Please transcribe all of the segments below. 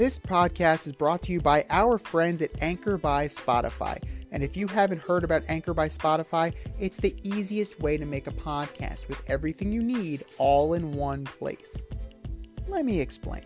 This podcast is brought to you by our friends at Anchor by Spotify. And if you haven't heard about Anchor by Spotify, it's the easiest way to make a podcast with everything you need all in one place. Let me explain.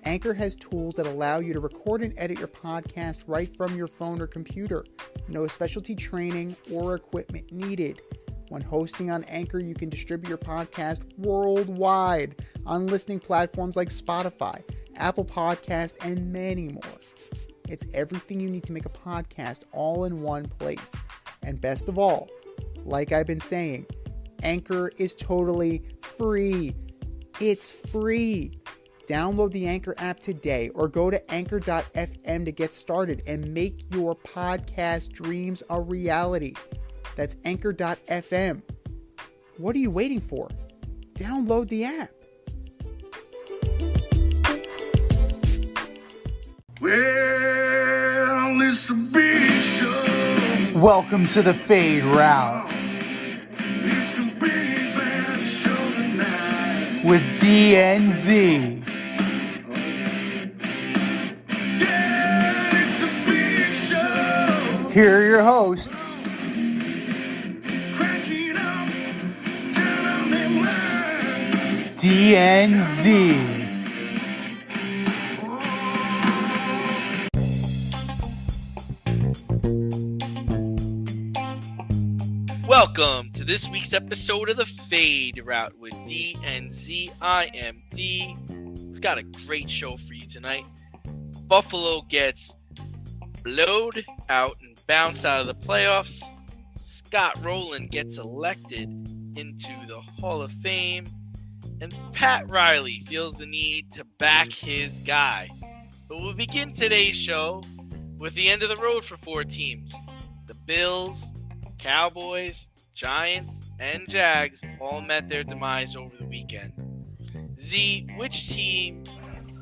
Anchor has tools that allow you to record and edit your podcast right from your phone or computer. No specialty training or equipment needed. When hosting on Anchor, you can distribute your podcast worldwide on listening platforms like Spotify, Apple Podcast, and many more. It's everything you need to make a podcast all in one place. And best of all, like I've been saying, Anchor is totally free. It's free. Download the Anchor app today or go to anchor.fm to get started and make your podcast dreams a reality. That's anchor.fm. What are you waiting for? Download the app. Well, it's a big show. Welcome to the Fade Round It's a big bad show tonight. with DNZ. Yeah, it's a big show. Here are your hosts, Crank it up, turn on them lights. DNZ. Welcome to this week's episode of the Fade Route with D and Z. I am D. We've got a great show for you tonight. Buffalo gets blowed out and bounced out of the playoffs. Scott Rolen gets elected into the Hall of Fame. And Pat Riley feels the need to back his guy. But we'll begin today's show with the end of the road for four teams. The Bills, Cowboys, Giants, and Jags all met their demise over the weekend. Z, which team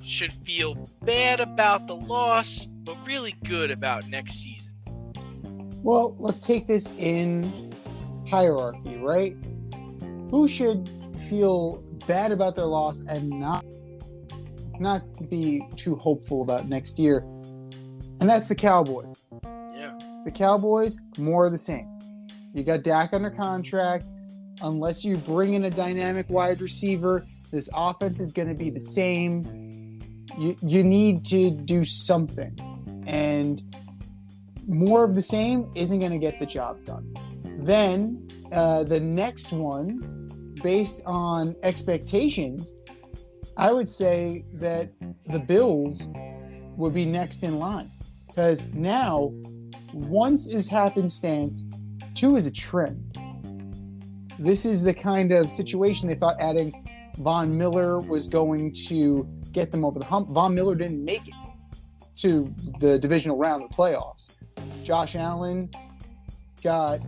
should feel bad about the loss, but really good about next season? Well, let's take this in hierarchy, right? Who should feel bad about their loss and not be too hopeful about next year? And that's the Cowboys. Yeah. The Cowboys, more of the same. You got Dak under contract. Unless you bring in a dynamic wide receiver, this offense is going to be the same. You need to do something. And more of the same isn't going to get the job done. Then the next one, based on expectations, I would say that the Bills would be next in line. Because now, once is happenstance, two is a trend. This is the kind of situation they thought adding Von Miller was going to get them over the hump. Von Miller didn't make it to the divisional round of the playoffs. Josh Allen got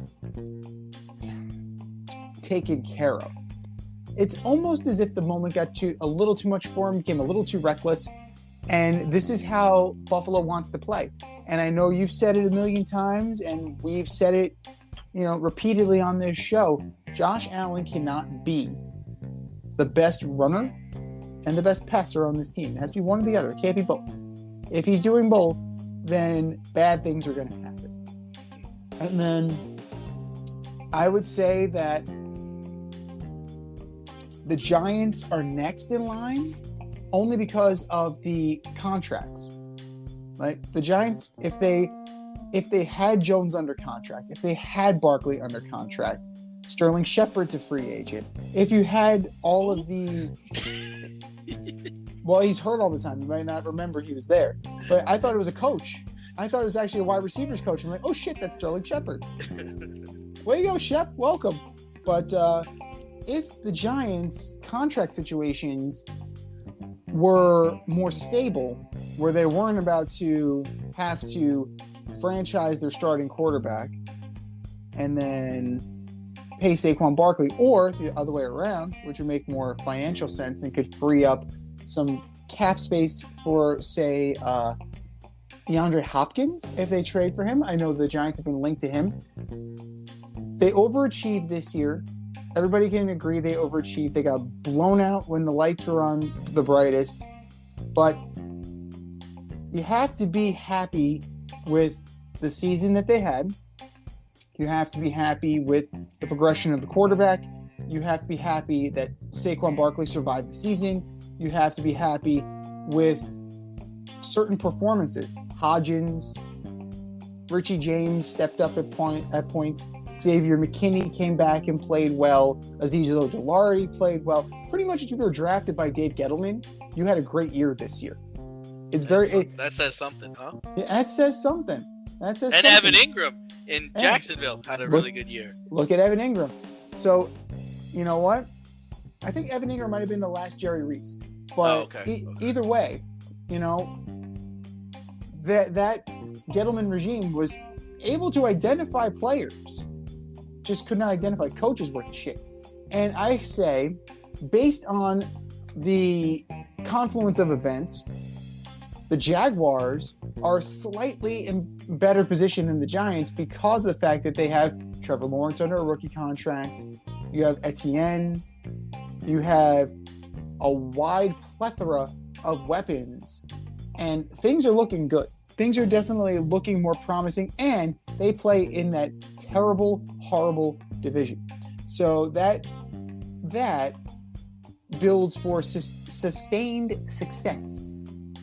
taken care of. It's almost as if the moment got a little too much for him, became a little too reckless. And this is how Buffalo wants to play. And I know you've said it a million times, and we've said it, repeatedly on this show. Josh Allen cannot be the best runner and the best passer on this team. It has to be one or the other. It can't be both. If he's doing both, then bad things are going to happen. And then I would say that the Giants are next in line only because of the contracts. Right? The Giants, if they had Jones under contract, if they had Barkley under contract, Sterling Shepard's a free agent. If you had all of the... Well, he's hurt all the time. You might not remember he was there. But I thought it was a coach. I thought it was actually a wide receivers coach. I'm like, oh shit, that's Sterling Shepard. Way to go, Shep. Welcome. But if the Giants' contract situations were more stable, where they weren't about to have to franchise their starting quarterback and then pay Saquon Barkley, or the other way around, which would make more financial sense and could free up some cap space for, say, DeAndre Hopkins if they trade for him. I know the Giants have been linked to him. They overachieved this year. Everybody can agree they overachieved. They got blown out when the lights were on the brightest. But you have to be happy with the season that they had. You have to be happy with the progression of the quarterback. You have to be happy that Saquon Barkley survived the season. You have to be happy with certain performances. Hodgins, Richie James stepped up at points. Xavier McKinney came back and played well. Azeez Ojulari played well. Pretty much if you were drafted by Dave Gettleman, you had a great year this year. That says something, huh? Yeah, that says something. And something. Evan Ingram in Jacksonville had a really good year. Look at Evan Ingram. So, you know what? I think Evan Ingram might have been the last Jerry Reese. But either way, you know, that Gettleman regime was able to identify players, just could not identify coaches worth of shit. And I say, based on the confluence of events, the Jaguars are slightly in better position than the Giants because of the fact that they have Trevor Lawrence under a rookie contract. You have Etienne. You have a wide plethora of weapons. And things are looking good. Things are definitely looking more promising. And they play in that terrible, horrible division. So that builds for sustained success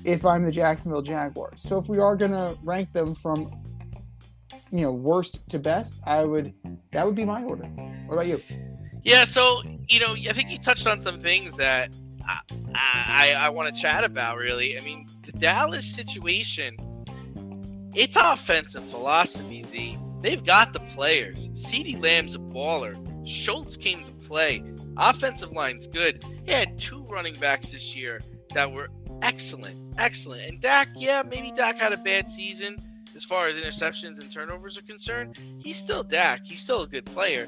if I'm the Jacksonville Jaguars. So if we are going to rank them from, you know, worst to best, that would be my order. What about you? Yeah, so, you know, I think you touched on some things that I want to chat about, really. I mean, the Dallas situation, it's offensive philosophy, Z. They've got the players. CeeDee Lamb's a baller. Schultz came to play. Offensive line's good. He had 2 running backs this year that were excellent. And Dak, maybe Dak had a bad season as far as interceptions and turnovers are concerned. He's still Dak. He's still a good player.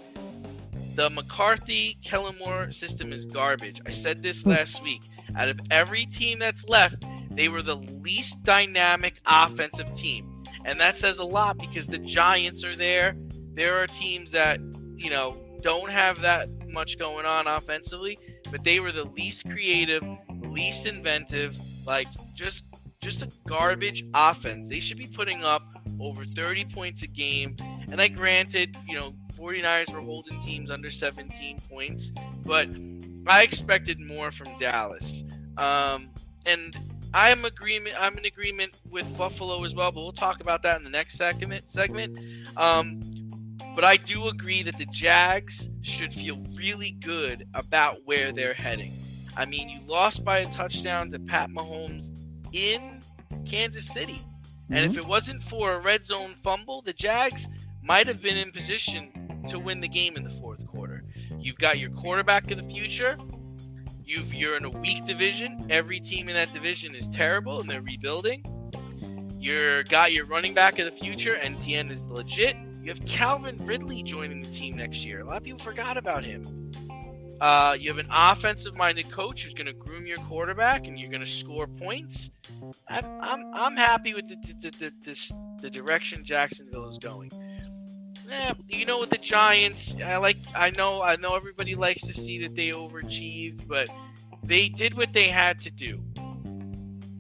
The McCarthy-Kellen Moore system is garbage. I said this last week. Out of every team that's left, they were the least dynamic offensive team. And that says a lot because the Giants are there. There are teams that, you know, don't have that much going on offensively, but they were the least creative, least inventive, like just a garbage offense. They should be putting up over 30 points a game. And I granted, you know, 49ers were holding teams under 17 points, but I expected more from Dallas. And I'm in agreement with Buffalo as well, but we'll talk about that in the next segment. But I do agree that the Jags should feel really good about where they're heading. I mean, you lost by a touchdown to Pat Mahomes in Kansas City. Mm-hmm. And if it wasn't for a red zone fumble, the Jags might have been in position to win the game in the fourth quarter. You've got your quarterback of the future. You're in a weak division. Every team in that division is terrible, and they're rebuilding. You've got your running back of the future, and Etienne is legit. You have Calvin Ridley joining the team next year. A lot of people forgot about him. You have an offensive-minded coach who's going to groom your quarterback, and you're going to score points. I'm happy with the direction Jacksonville is going. You know, with the Giants, I know everybody likes to see that they overachieved, but they did what they had to do,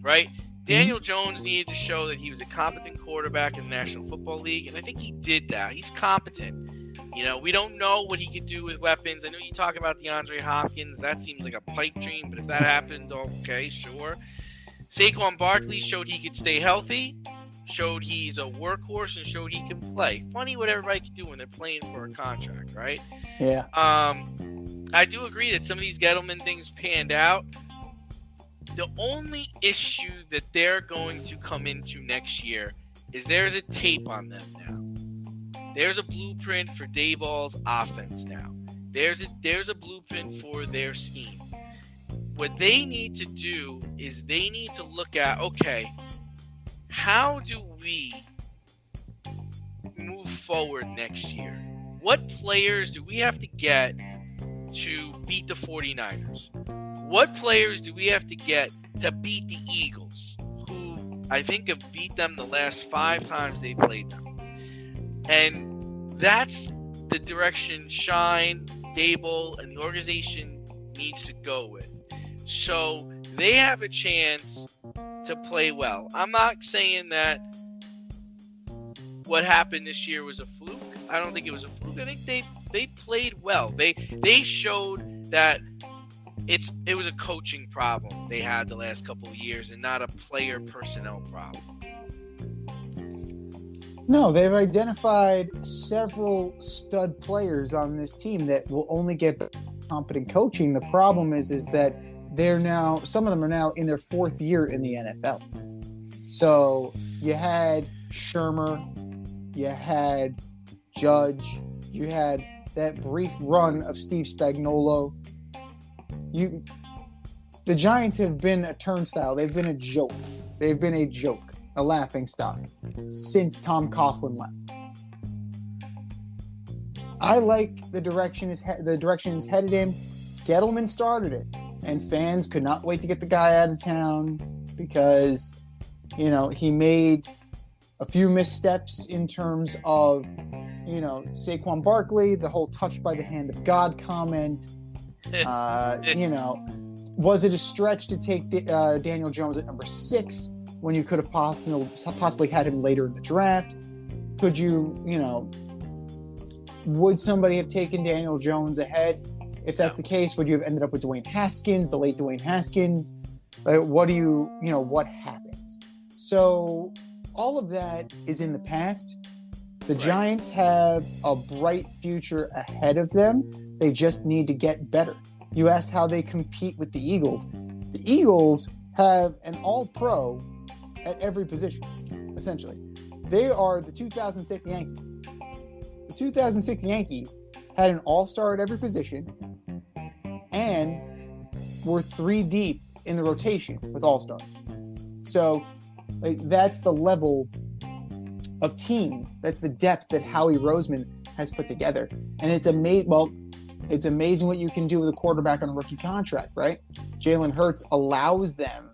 right? Daniel Jones needed to show that he was a competent quarterback in the National Football League, and I think he did that. He's competent. You know, we don't know what he could do with weapons. I know you talk about DeAndre Hopkins. That seems like a pipe dream, but if that happened, okay, sure. Saquon Barkley showed he could stay healthy, showed he's a workhorse, and showed he can play. Funny what everybody can do when they're playing for a contract, right? Yeah. I do agree that some of these Gettleman things panned out. The only issue that they're going to come into next year is there's a tape on them now. There's a blueprint for Dayball's offense now. There's a blueprint for their scheme. What they need to do is they need to look at, okay, how do we move forward next year? What players do we have to get to beat the 49ers? What players do we have to get to beat the Eagles, who I think have beat them the last 5 times they played them? And that's the direction Shine, Daboll, and the organization needs to go with. So they have a chance to play well. I'm not saying that what happened this year was a fluke. I don't think it was a fluke. I think they played well. They showed that it was a coaching problem they had the last couple of years and not a player personnel problem. No, they've identified several stud players on this team that will only get competent coaching. The problem is that some of them are now in their fourth year in the NFL. So you had Shermer, you had Judge, you had that brief run of Steve Spagnuolo. The Giants have been a turnstile. They've been a joke. A laughing stock since Tom Coughlin left. I like the direction it's headed in. Gettleman started it, and fans could not wait to get the guy out of town because, he made a few missteps in terms of, Saquon Barkley, the whole touched by the hand of God comment. Was it a stretch to take Daniel Jones at number 6? When you could have possibly had him later in the draft? Could you, would somebody have taken Daniel Jones ahead? If that's the case, would you have ended up with Dwayne Haskins, the late Dwayne Haskins? What happens? So all of that is in the past. The Giants have a bright future ahead of them. They just need to get better. You asked how they compete with the Eagles. The Eagles have an all-pro at every position, essentially. They are the 2006 Yankees. The 2006 Yankees had an all-star at every position and were 3 deep in the rotation with all-stars. So that's the level of team. That's the depth that Howie Roseman has put together. And it's amazing what you can do with a quarterback on a rookie contract, right? Jalen Hurts allows them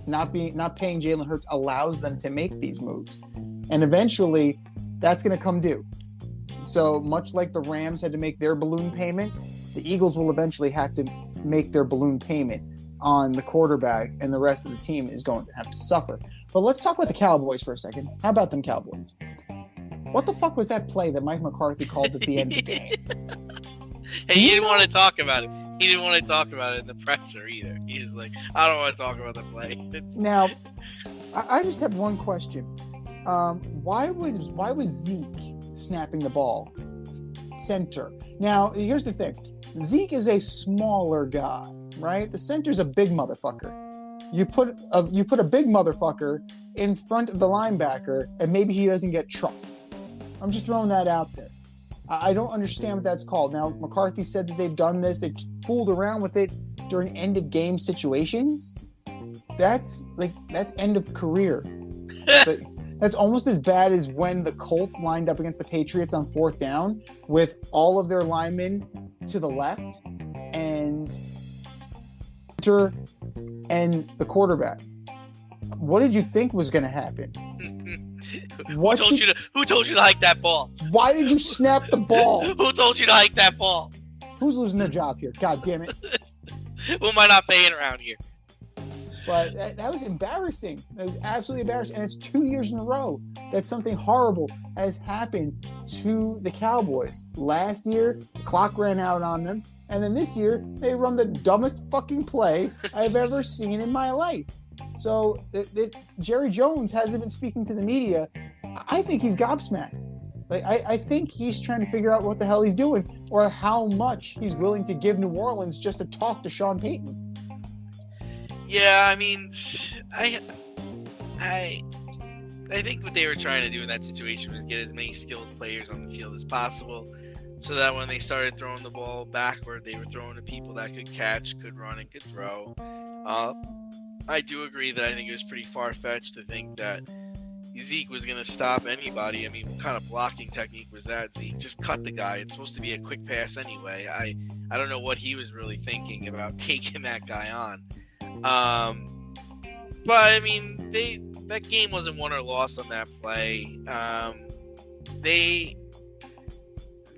not paying Jalen Hurts allows them to make these moves. And eventually that's going to come due. So much like the Rams had to make their balloon payment, the Eagles will eventually have to make their balloon payment on the quarterback, and the rest of the team is going to have to suffer. But let's talk about the Cowboys for a second. How about them Cowboys? What the fuck was that play that Mike McCarthy called at the end of the game? And he didn't want to talk about it. He didn't want to talk about it in the presser either. He was like, I don't want to talk about the play. Now, I just have one question. Why was Zeke snapping the ball center? Now, here's the thing. Zeke is a smaller guy, right? The center's a big motherfucker. You put a big motherfucker in front of the linebacker, and maybe he doesn't get trucked. I'm just throwing that out there. I don't understand what that's called. Now, McCarthy said that they've done this. They've fooled around with it during end-of-game situations. That's end of career. But that's almost as bad as when the Colts lined up against the Patriots on 4th down with all of their linemen to the left and the quarterback. What did you think was going to happen? Who told you to hike that ball? Why did you snap the ball? Who told you to hike that ball? Who's losing their job here? God damn it. Who am I not paying around here? But that was embarrassing. That was absolutely embarrassing. And it's 2 years in a row that something horrible has happened to the Cowboys. Last year, the clock ran out on them. And then this year, they run the dumbest fucking play I've ever seen in my life. So Jerry Jones hasn't been speaking to the media. I think he's gobsmacked. I think he's trying to figure out what the hell he's doing or how much he's willing to give New Orleans just to talk to Sean Payton. Yeah, I mean, I think what they were trying to do in that situation was get as many skilled players on the field as possible so that when they started throwing the ball backward, they were throwing to people that could catch, could run, and could throw. I do agree that I think it was pretty far-fetched to think that Zeke was going to stop anybody. I mean, what kind of blocking technique was that? Zeke just cut the guy. It's supposed to be a quick pass anyway. I don't know what he was really thinking about taking that guy on. But, I mean, that game wasn't won or lost on that play.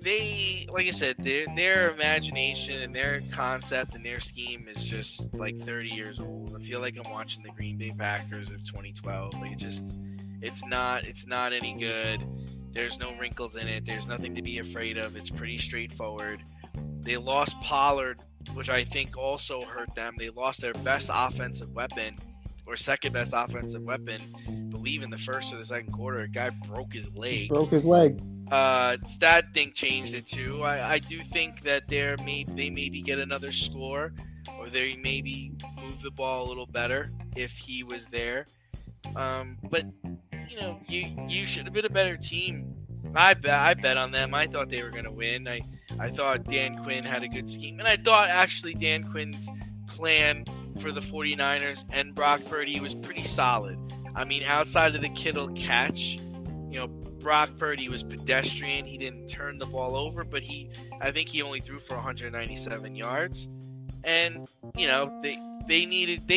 they, like I said, their imagination and their concept and their scheme is just like 30 years old. I feel like I'm watching the Green Bay Packers of 2012. Like it's not any good. There's no wrinkles in it. There's nothing to be afraid of. It's pretty straightforward. They lost Pollard, which I think also hurt them. They lost their best offensive weapon, or second best offensive weapon, I believe in the first or the second quarter. A guy broke his leg. That thing changed it too. I do think that they maybe get another score, or they maybe move the ball a little better if he was there. But you should have been a better team. I bet on them. I thought they were going to win. I thought Dan Quinn had a good scheme, and I thought actually Dan Quinn's plan for the 49ers and Brock Purdy was pretty solid. I mean, outside of the Kittle catch, Brock Purdy was pedestrian. He didn't turn the ball over, but I think he only threw for 197 yards. And they needed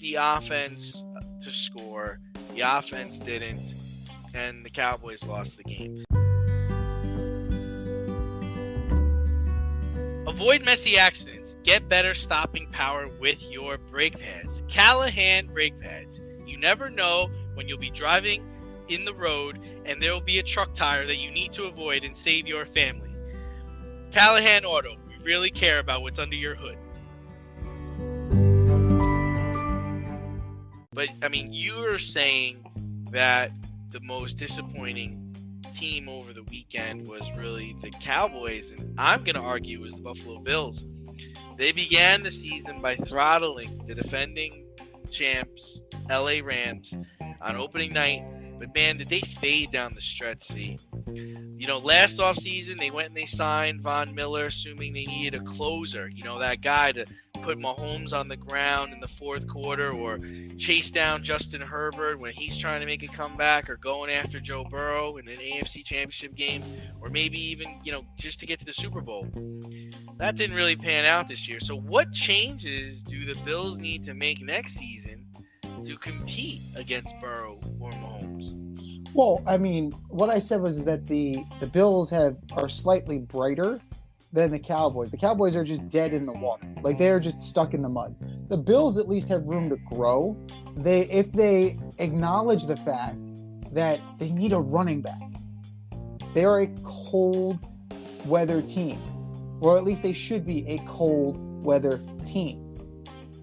the offense to score. The offense didn't, and the Cowboys lost the game. Avoid messy accidents. Get better stopping power with your brake pads. Callahan brake pads. You never know when you'll be driving in the road and there will be a truck tire that you need to avoid and save your family. Callahan Auto. We really care about what's under your hood. But, I mean, you are saying that the most disappointing team over the weekend was really the Cowboys, and I'm going to argue it was the Buffalo Bills. They began the season by throttling the defending champs, LA Rams, on opening night, but man, did they fade down the stretch, see? Last offseason, they went and they signed Von Miller, assuming they needed a closer, that guy to put Mahomes on the ground in the fourth quarter, or chase down Justin Herbert when he's trying to make a comeback, or going after Joe Burrow in an AFC Championship game, or maybe even, just to get to the Super Bowl. That didn't really pan out this year. So what changes do the Bills need to make next season to compete against Burrow or Mahomes? Well, I mean, what I said was that the Bills are slightly brighter than the Cowboys. The Cowboys are just dead in the water. Like, they are just stuck in the mud. The Bills at least have room to grow. If they acknowledge the fact that they need a running back. They are a cold weather team. Or at least they should be a cold weather team.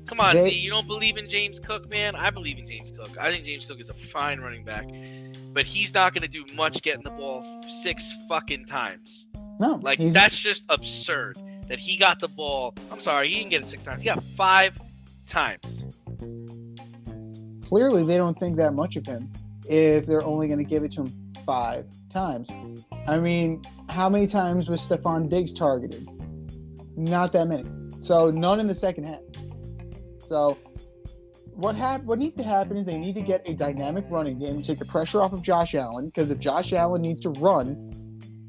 Come on, Z, you don't believe in James Cook, man? I believe in James Cook. I think James Cook is a fine running back. But he's not going to do much getting the ball 6 fucking times. No. That's just absurd that he got the ball. I'm sorry, he didn't get it 6 times. He got 5 times. Clearly, they don't think that much of him if they're only going to give it to him 5 times. I mean, how many times was Stephon Diggs targeted? Not that many. So, none in the second half. So, what needs to happen is they need to get a dynamic running game and take the pressure off of Josh Allen, because if Josh Allen needs to run,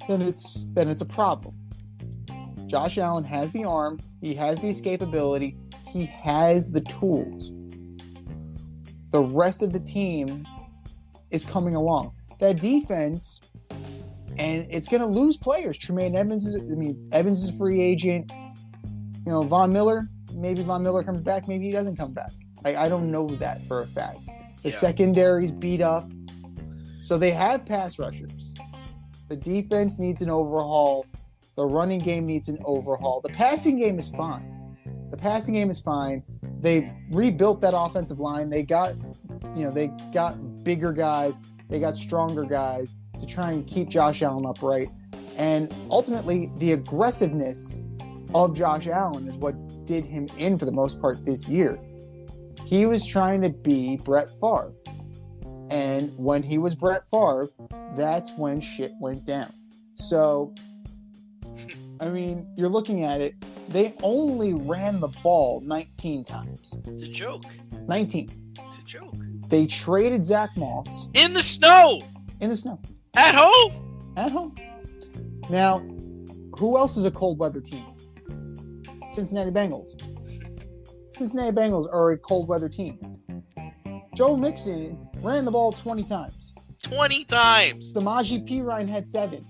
then it's a problem. Josh Allen has the arm, he has the escapability, he has the tools. The rest of the team is coming along. That defense, and it's going to lose players. Tremaine Evans is a free agent. Von Miller, maybe Von Miller comes back, maybe he doesn't come back. I don't know that for a fact. The secondary's beat up. So they have pass rushers. The defense needs an overhaul. The running game needs an overhaul. The passing game is fine. They rebuilt that offensive line. They got bigger guys. They got stronger guys to try and keep Josh Allen upright. And ultimately, the aggressiveness of Josh Allen is what did him in for the most part this year. He was trying to be Brett Favre. And when he was Brett Favre, that's when shit went down. So, I mean, you're looking at it. They only ran the ball 19 times. It's a joke. 19. It's a joke. They traded Zach Moss. In the snow. At home. Now, who else is a cold weather team? Cincinnati Bengals. Cincinnati Bengals are a cold weather team. Joe Mixon ran the ball 20 times. 20 times. Samaje Perine had 7.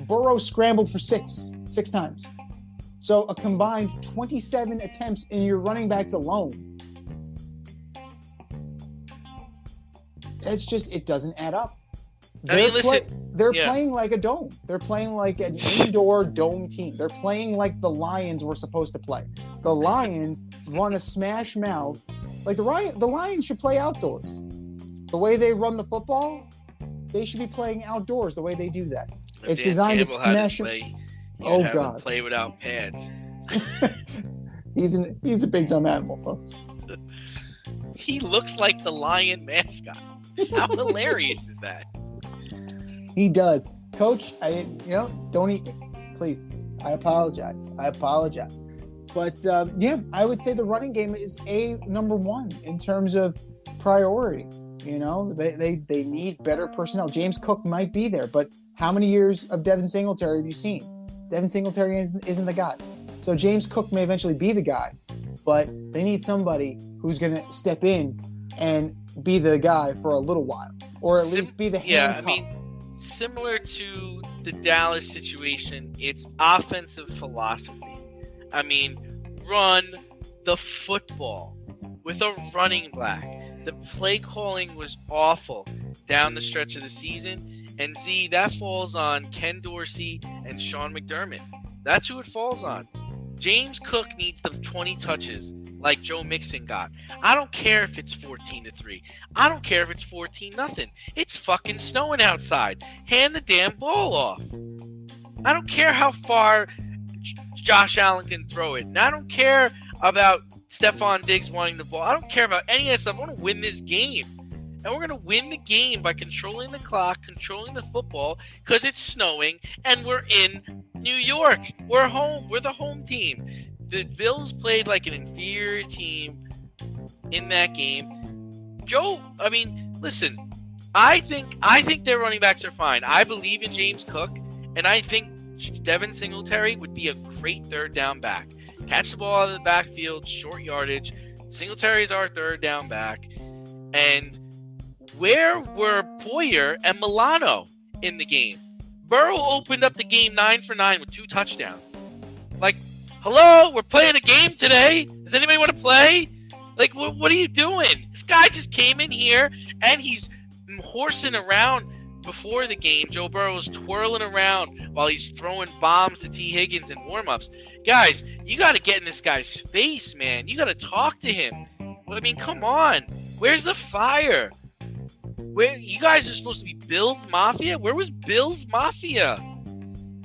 Burrow scrambled for six times. So a combined 27 attempts in your running backs alone. It's just, it doesn't add up. They're playing like a dome. They're playing like an indoor dome team. They're playing like the Lions were supposed to play. The Lions run a smash mouth. Like the Lions should play outdoors. The way they run the football, they should be playing outdoors the way they do that. If It's Dan designed to Campbell had smash. play, Oh have God! him play without pads. He's a big dumb animal, folks. He looks like the lion mascot. How hilarious is that? He does. Coach, don't eat me. Please. I apologize. But, I would say the running game is number one in terms of priority. They need better personnel. James Cook might be there, but how many years of Devin Singletary have you seen? Devin Singletary isn't the guy. So James Cook may eventually be the guy, but they need somebody who's going to step in and be the guy for a little while, or at least be the handcuff. Similar to the Dallas situation, it's offensive philosophy. Run the football with a running back. The play calling was awful down the stretch of the season, and that falls on Ken Dorsey and Sean McDermott. That's who it falls on. James Cook needs the 20 touches like Joe Mixon got. I don't care if it's 14-3. I don't care if it's 14-0. It's fucking snowing outside. Hand the damn ball off. I don't care how far Josh Allen can throw it. And I don't care about Stephon Diggs wanting the ball. I don't care about any of that stuff. I want to win this game. And we're going to win the game by controlling the clock, controlling the football, because it's snowing, and we're in New York. We're home. We're the home team. The Bills played like an inferior team in that game. Listen, I think their running backs are fine. I believe in James Cook, and I think Devin Singletary would be a great third down back. Catch the ball out of the backfield, short yardage. Singletary is our third down back. And where were Poyer and Milano in the game? Burrow opened up the game 9 for 9 with 2 touchdowns. Like, hello, we're playing a game today. Does anybody want to play? Like, what are you doing? This guy just came in here and he's horsing around before the game. Joe Burrow's twirling around while he's throwing bombs to T. Higgins in warm-ups. Guys, you got to get in this guy's face, man. You got to talk to him. Come on. Where's the fire? Where you guys are supposed to be Bills Mafia? Where was Bills Mafia?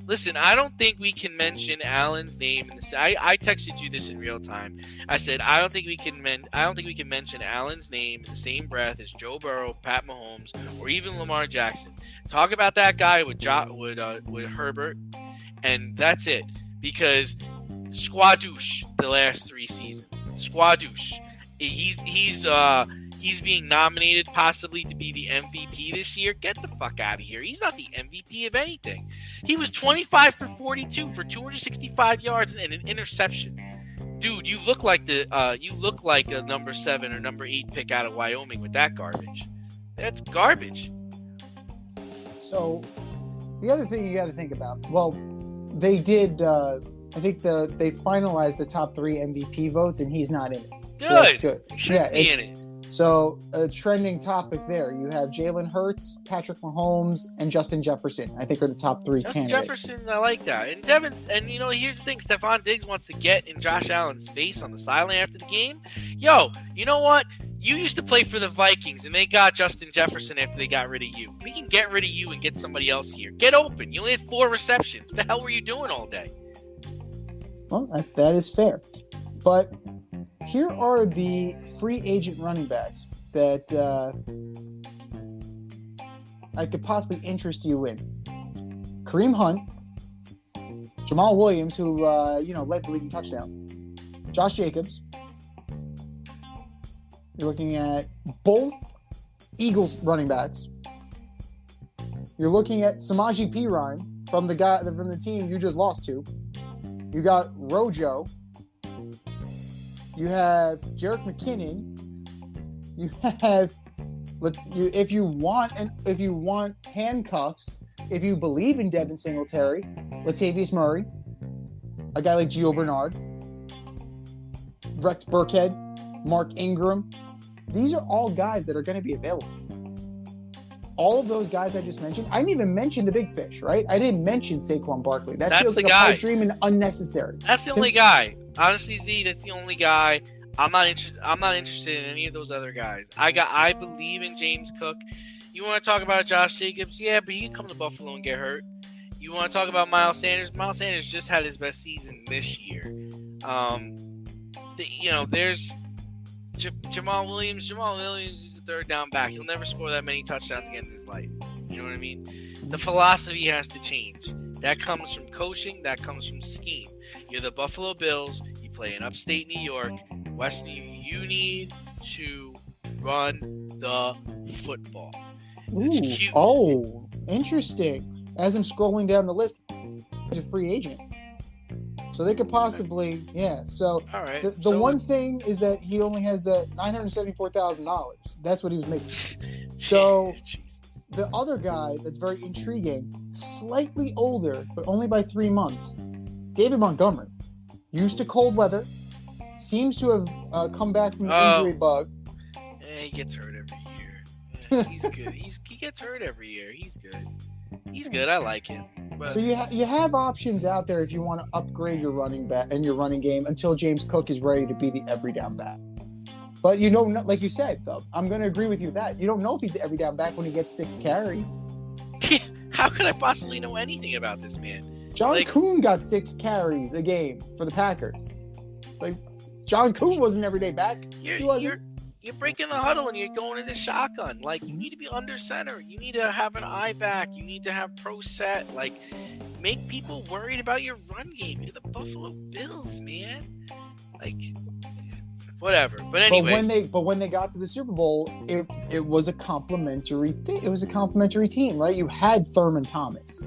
Listen, I don't think we can mention Allen's name. I texted you this in real time. I said I don't think we can mention Allen's name in the same breath as Joe Burrow, Pat Mahomes, or even Lamar Jackson. Talk about that guy with Herbert, and that's it. Because squadouche the last 3 seasons. Squadouche. He's being nominated possibly to be the MVP this year. Get the fuck out of here. He's not the MVP of anything. He was 25 for 42 for 265 yards and an interception. Dude, you look like a number 7 or number 8 pick out of Wyoming with that garbage. That's garbage. So, the other thing you got to think about. Well, they did. I think they finalized the top 3 MVP votes, and he's not in it. Good. So that's good. Should be in it. So, a trending topic there. You have Jalen Hurts, Patrick Mahomes, and Justin Jefferson. I think are the top 3 candidates. Jefferson, I like that. And Devin's, and here's the thing: Stephon Diggs wants to get in Josh Allen's face on the sideline after the game. Yo, you know what? You used to play for the Vikings, and they got Justin Jefferson after they got rid of you. We can get rid of you and get somebody else here. Get open. You only had 4 receptions. What the hell were you doing all day? Well, that is fair. But here are the free agent running backs that I could possibly interest you in. Kareem Hunt, Jamal Williams, who led the league in touchdown, Josh Jacobs. You're looking at both Eagles running backs. You're looking at Samaje Perine from the team you just lost to. You got Rojo. You have Jerick McKinnon. You have If you want handcuffs, if you believe in Devin Singletary, Latavius Murray, a guy like Gio Bernard, Rex Burkhead, Mark Ingram, these are all guys that are going to be available. All of those guys I just mentioned, I didn't even mention the big fish, right? I didn't mention Saquon Barkley. That feels like a pipe dream and unnecessary. That's the only guy. Honestly, Z, that's the only guy. I'm not interested in any of those other guys. I believe in James Cook. You want to talk about Josh Jacobs? Yeah, but he can come to Buffalo and get hurt. You want to talk about Miles Sanders? Miles Sanders just had his best season this year. There's Jamal Williams. Jamal Williams is the third down back. He'll never score that many touchdowns again in his life. You know what I mean? The philosophy has to change. That comes from coaching. That comes from scheme. You're the Buffalo Bills. You play in upstate New York. West New York. You need to run the football. Oh, interesting. As I'm scrolling down the list, he's a free agent. So they could possibly, So all right. The one thing is that he only has $974,000. That's what he was making. So the other guy that's very intriguing, slightly older, but only by 3 months, David Montgomery, used to cold weather, seems to have come back from the injury bug. He gets hurt every year. He's good. He gets hurt every year. He's good. He's good. I like him. But... So you have options out there if you want to upgrade your running back and your running game until James Cook is ready to be the every down back. But like you said, though, I'm going to agree with you that you don't know if he's the every down back when he gets 6 carries. How could I possibly know anything about this man? John Kuhn got 6 carries a game for the Packers. Like John Kuhn was an everyday back. You're breaking the huddle and you're going into shotgun. Like, you need to be under center. You need to have an eye back. You need to have pro set. Like, make people worried about your run game. You're the Buffalo Bills, man. Like, whatever. But anyway. But when they got to the Super Bowl, it was a complimentary thing. It was a complimentary team, right? You had Thurman Thomas.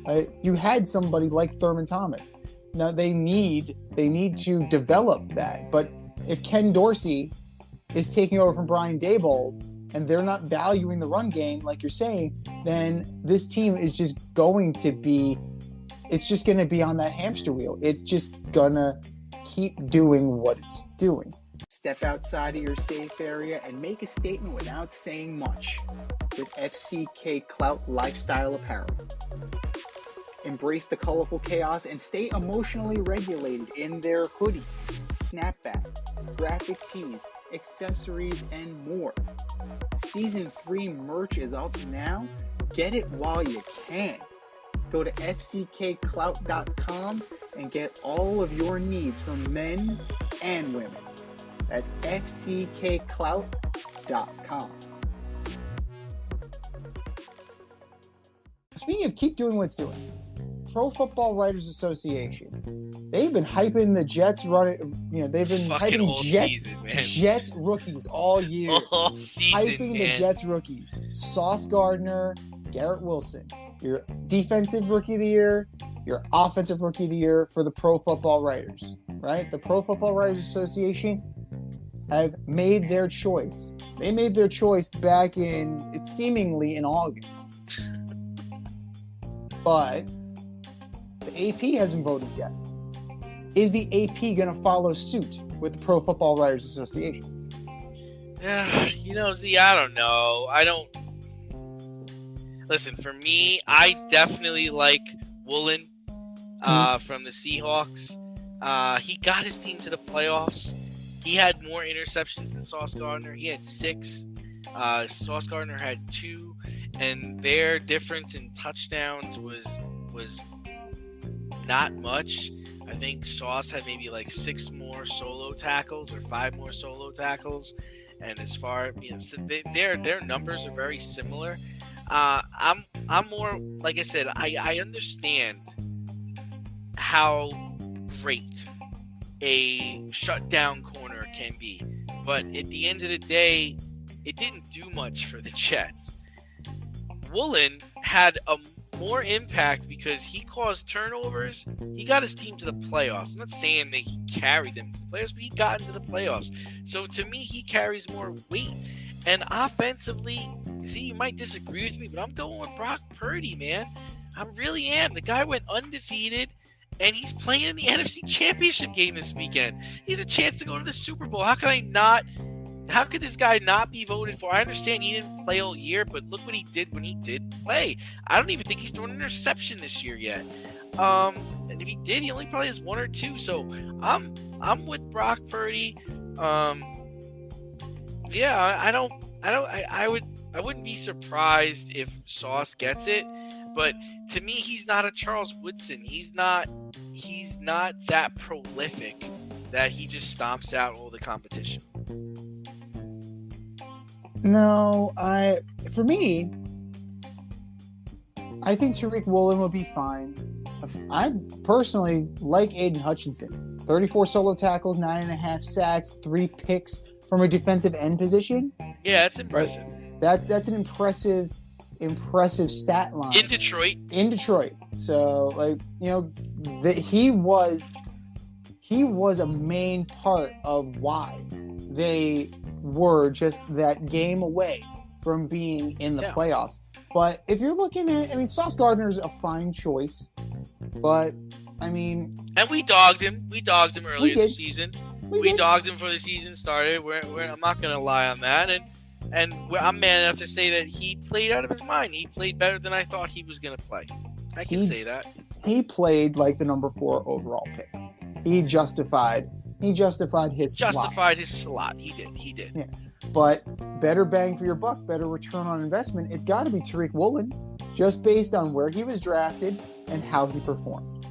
Right? You had somebody like Thurman Thomas. Now they need to develop that. But if Ken Dorsey is taking over from Brian Daboll and they're not valuing the run game like you're saying, then this team is just going to be on that hamster wheel. It's just gonna keep doing what it's doing. Step outside of your safe area and make a statement without saying much with FCK Clout Lifestyle Apparel. Embrace the colorful chaos and stay emotionally regulated in their hoodies, snapbacks, graphic tees, accessories, and more. Season 3 merch is up now. Get it while you can. Go to fckclout.com and get all of your needs from men and women. That's fckclout.com. Speaking of keep doing what it's doing, Pro Football Writers Association. They've been hyping the Jets running. They've been hyping Jets rookies all year. All season, hyping the Jets rookies. Sauce Gardner, Garrett Wilson. Your defensive rookie of the year, your offensive rookie of the year for the Pro Football Writers. Right? The Pro Football Writers Association have made their choice. They made their choice back seemingly in August. But the AP hasn't voted yet. Is the AP going to follow suit with the Pro Football Writers Association? Z, I don't know. Listen, for me, I definitely like Rolen from the Seahawks. He got his team to the playoffs. He had more interceptions than Sauce Gardner. He had 6. Sauce Gardner had 2. And their difference in touchdowns was not much. I think Sauce had maybe like 6 more solo tackles or 5 more solo tackles. And as far so their numbers are very similar. I'm more, like I said, I understand how great a shutdown corner can be, but at the end of the day, it didn't do much for the Jets. Rolen had a more impact because he caused turnovers. He got his team to the playoffs. I'm not saying that he carried them to the playoffs, but he got into the playoffs. So to me, he carries more weight. And offensively, see, you might disagree with me, but I'm going with Brock Purdy, man. I really am. The guy went undefeated, and he's playing in the NFC Championship game this weekend. He has a chance to go to the Super Bowl. How could this guy not be voted for? I understand he didn't play all year, but look what he did when he did play. I don't even think he's thrown an interception this year yet. And if he did, he only probably has one or two. So I'm with Brock Purdy. Yeah, I wouldn't be surprised if Sauce gets it, but to me, he's not a Charles Woodson. He's not that prolific that he just stomps out all the competition. No, for me, I think Tariq Woolen would be fine. I personally like Aiden Hutchinson. 34 solo tackles, 9.5 sacks, 3 picks from a defensive end position. Yeah, that's impressive. That's an impressive stat line. In Detroit. So, like, you know, he was a main part of why they were just that game away from being in the playoffs. But if you're looking at, I mean, Sauce Gardner is a fine choice, but I mean, and we dogged him. We dogged him earlier this season. We dogged him before the season started. I'm not gonna lie on that, and I'm man enough to say that he played out of his mind. He played better than I thought he was gonna play. I can say that. He played like the number 4 overall pick. He justified his slot. He did. Yeah. But better bang for your buck, better return on investment. It's got to be Tariq Woolen, just based on where he was drafted and how he performed.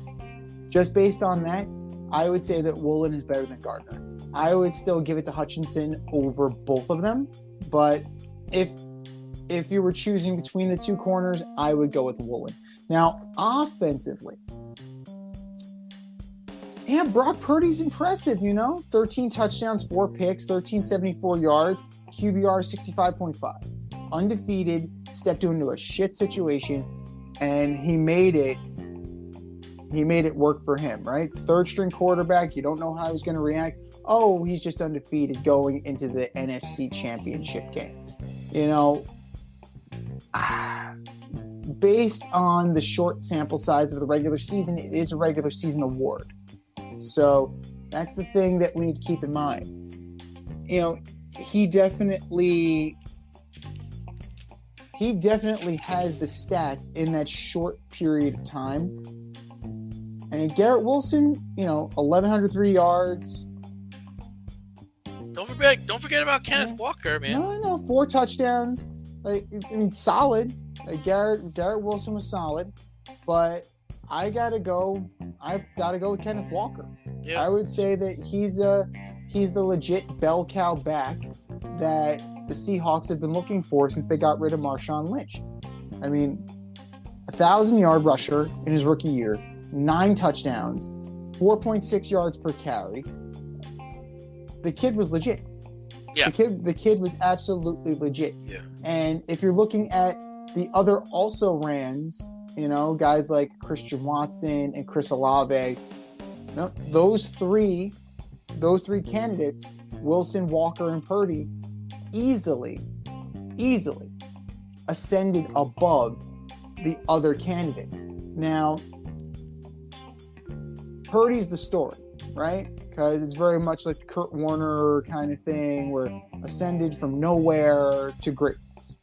Just based on that, I would say that Woolen is better than Gardner. I would still give it to Hutchinson over both of them, but if you were choosing between the two corners, I would go with Woolen. Now, offensively, yeah, Brock Purdy's impressive, 13 touchdowns, 4 picks, 1,374 yards, QBR 65.5. Undefeated, stepped into a shit situation, and he made it work for him, right? Third string quarterback, you don't know how he's going to react. Oh, he's just undefeated going into the NFC Championship game. Based on the short sample size of the regular season, it is a regular season award. So that's the thing that we need to keep in mind. He definitely has the stats in that short period of time. And Garrett Wilson, 1,103 yards. Don't forget about Kenneth Walker, man. No, 4 touchdowns. Solid. Garrett Wilson was solid, but I gotta go with Kenneth Walker. Yep. I would say that he's the legit bell cow back that the Seahawks have been looking for since they got rid of Marshawn Lynch. 1,000-yard rusher in his rookie year, 9 touchdowns, 4.6 yards per carry. The kid was legit. Yeah. The kid was absolutely legit. Yeah. And if you're looking at the other also-rans, guys like Christian Watson and Chris Olave, those three candidates, Wilson, Walker, and Purdy, easily ascended above the other candidates. Now, Purdy's the story, right? Because it's very much like the Kurt Warner kind of thing, where ascended from nowhere to greatness.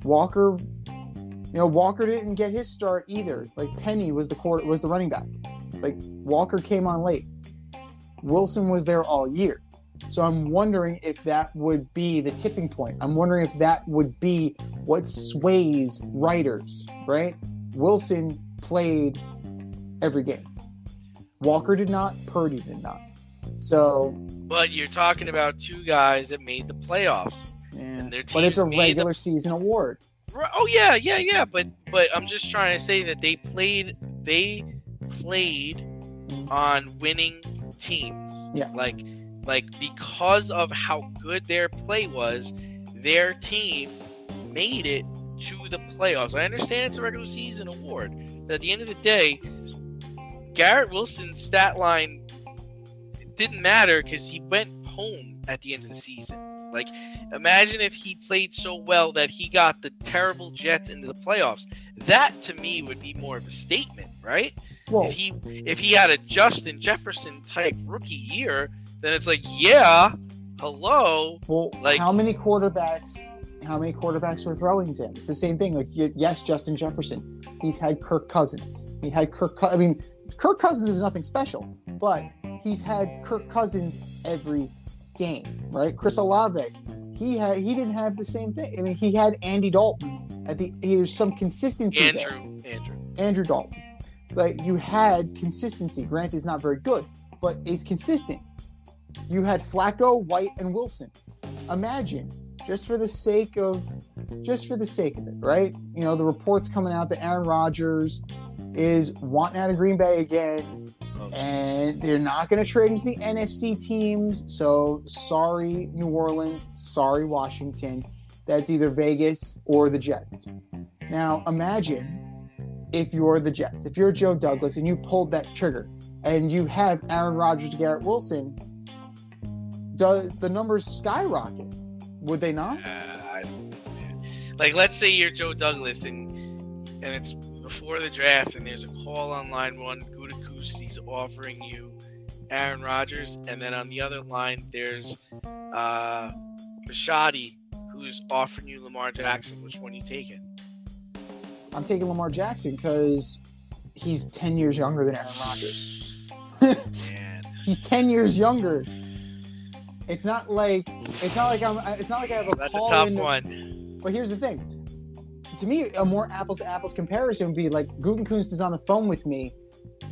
Walker didn't get his start either. Penny was the running back. Walker came on late. Wilson was there all year. So I'm wondering if that would be the tipping point. I'm wondering if that would be what sways writers, right? Wilson played every game. Walker did not. Purdy did not. So. But you're talking about 2 guys that made the playoffs. Yeah. But it's a regular season award. Oh yeah. But I'm just trying to say that they played on winning teams. Yeah. Because of how good their play was, their team made it to the playoffs. I understand it's a regular season award, but at the end of the day, Garrett Wilson's stat line didn't matter because he went home at the end of the season. Like, imagine if he played so well that he got the terrible Jets into the playoffs. That, to me, would be more of a statement, right? Well, If he had a Justin Jefferson type rookie year, then it's like, yeah, hello. well, like, how many quarterbacks were throwing to him? It's the same thing. Like, yes, Justin Jefferson. He's had Kirk Cousins. Kirk Cousins is nothing special, but he's had Kirk Cousins every game, right? Chris Olave, he didn't have the same thing. I mean, he had Andy Dalton there's some consistency there. Andrew Dalton. Like, you had consistency. Granted, it's not very good, but it's consistent. You had Flacco, White, and Wilson. Imagine, just for the sake of it, right? You know, the reports coming out that Aaron Rodgers is wanting out of Green Bay again, and they're not going to trade him to the NFC teams. So, sorry, New Orleans. Sorry, Washington. That's either Vegas or the Jets. Now, imagine if you're the Jets, if you're Joe Douglas and you pulled that trigger and you have Aaron Rodgers, Garrett Wilson, does the numbers skyrocket? Would they not? I don't know, man. Like, let's say you're Joe Douglas and it's before the draft and there's a call on line one, Gutekunst, he's offering you Aaron Rodgers, and then on the other line there's Machadi, who's offering you Lamar Jackson. Which one are you taking? I'm taking Lamar Jackson because he's 10 years younger than Aaron Rodgers. Man. He's 10 years younger. It's not like I have a That's call a tough in. one. But here's the thing. To me, a more apples to apples comparison would be like Gutekunst is on the phone with me,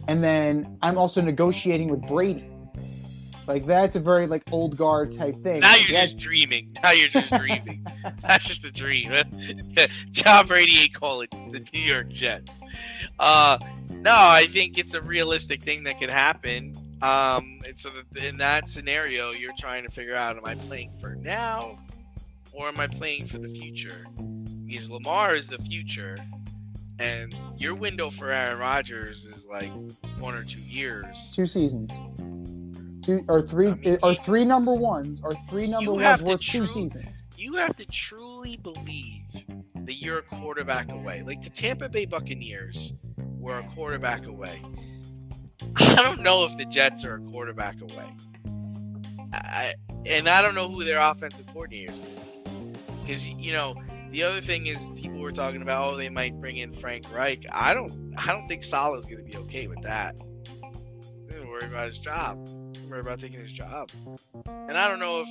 and then I'm also negotiating with Brady. Like, that's a very like old guard type thing. Now you're just dreaming. That's just a dream. John Brady ain't calling the New York Jets. No, I think it's a realistic thing that could happen. And so in that scenario, you're trying to figure out, am I playing for now or am I playing for the future? Because Lamar is the future, and your window for Aaron Rodgers is like 1 or 2 years. 2 seasons. 2 or 3 or 3 number ones or 3 number ones worth 2 seasons. You have to truly believe that you're a quarterback away. Like the Tampa Bay Buccaneers were a quarterback away. I don't know if the Jets are a quarterback away. I don't know who their offensive coordinator is going to be. Because, you know, the other thing is people were talking about, they might bring in Frank Reich. I don't think Saleh's going to be okay with that. He's going to worry about his job. Worry about taking his job. And I don't know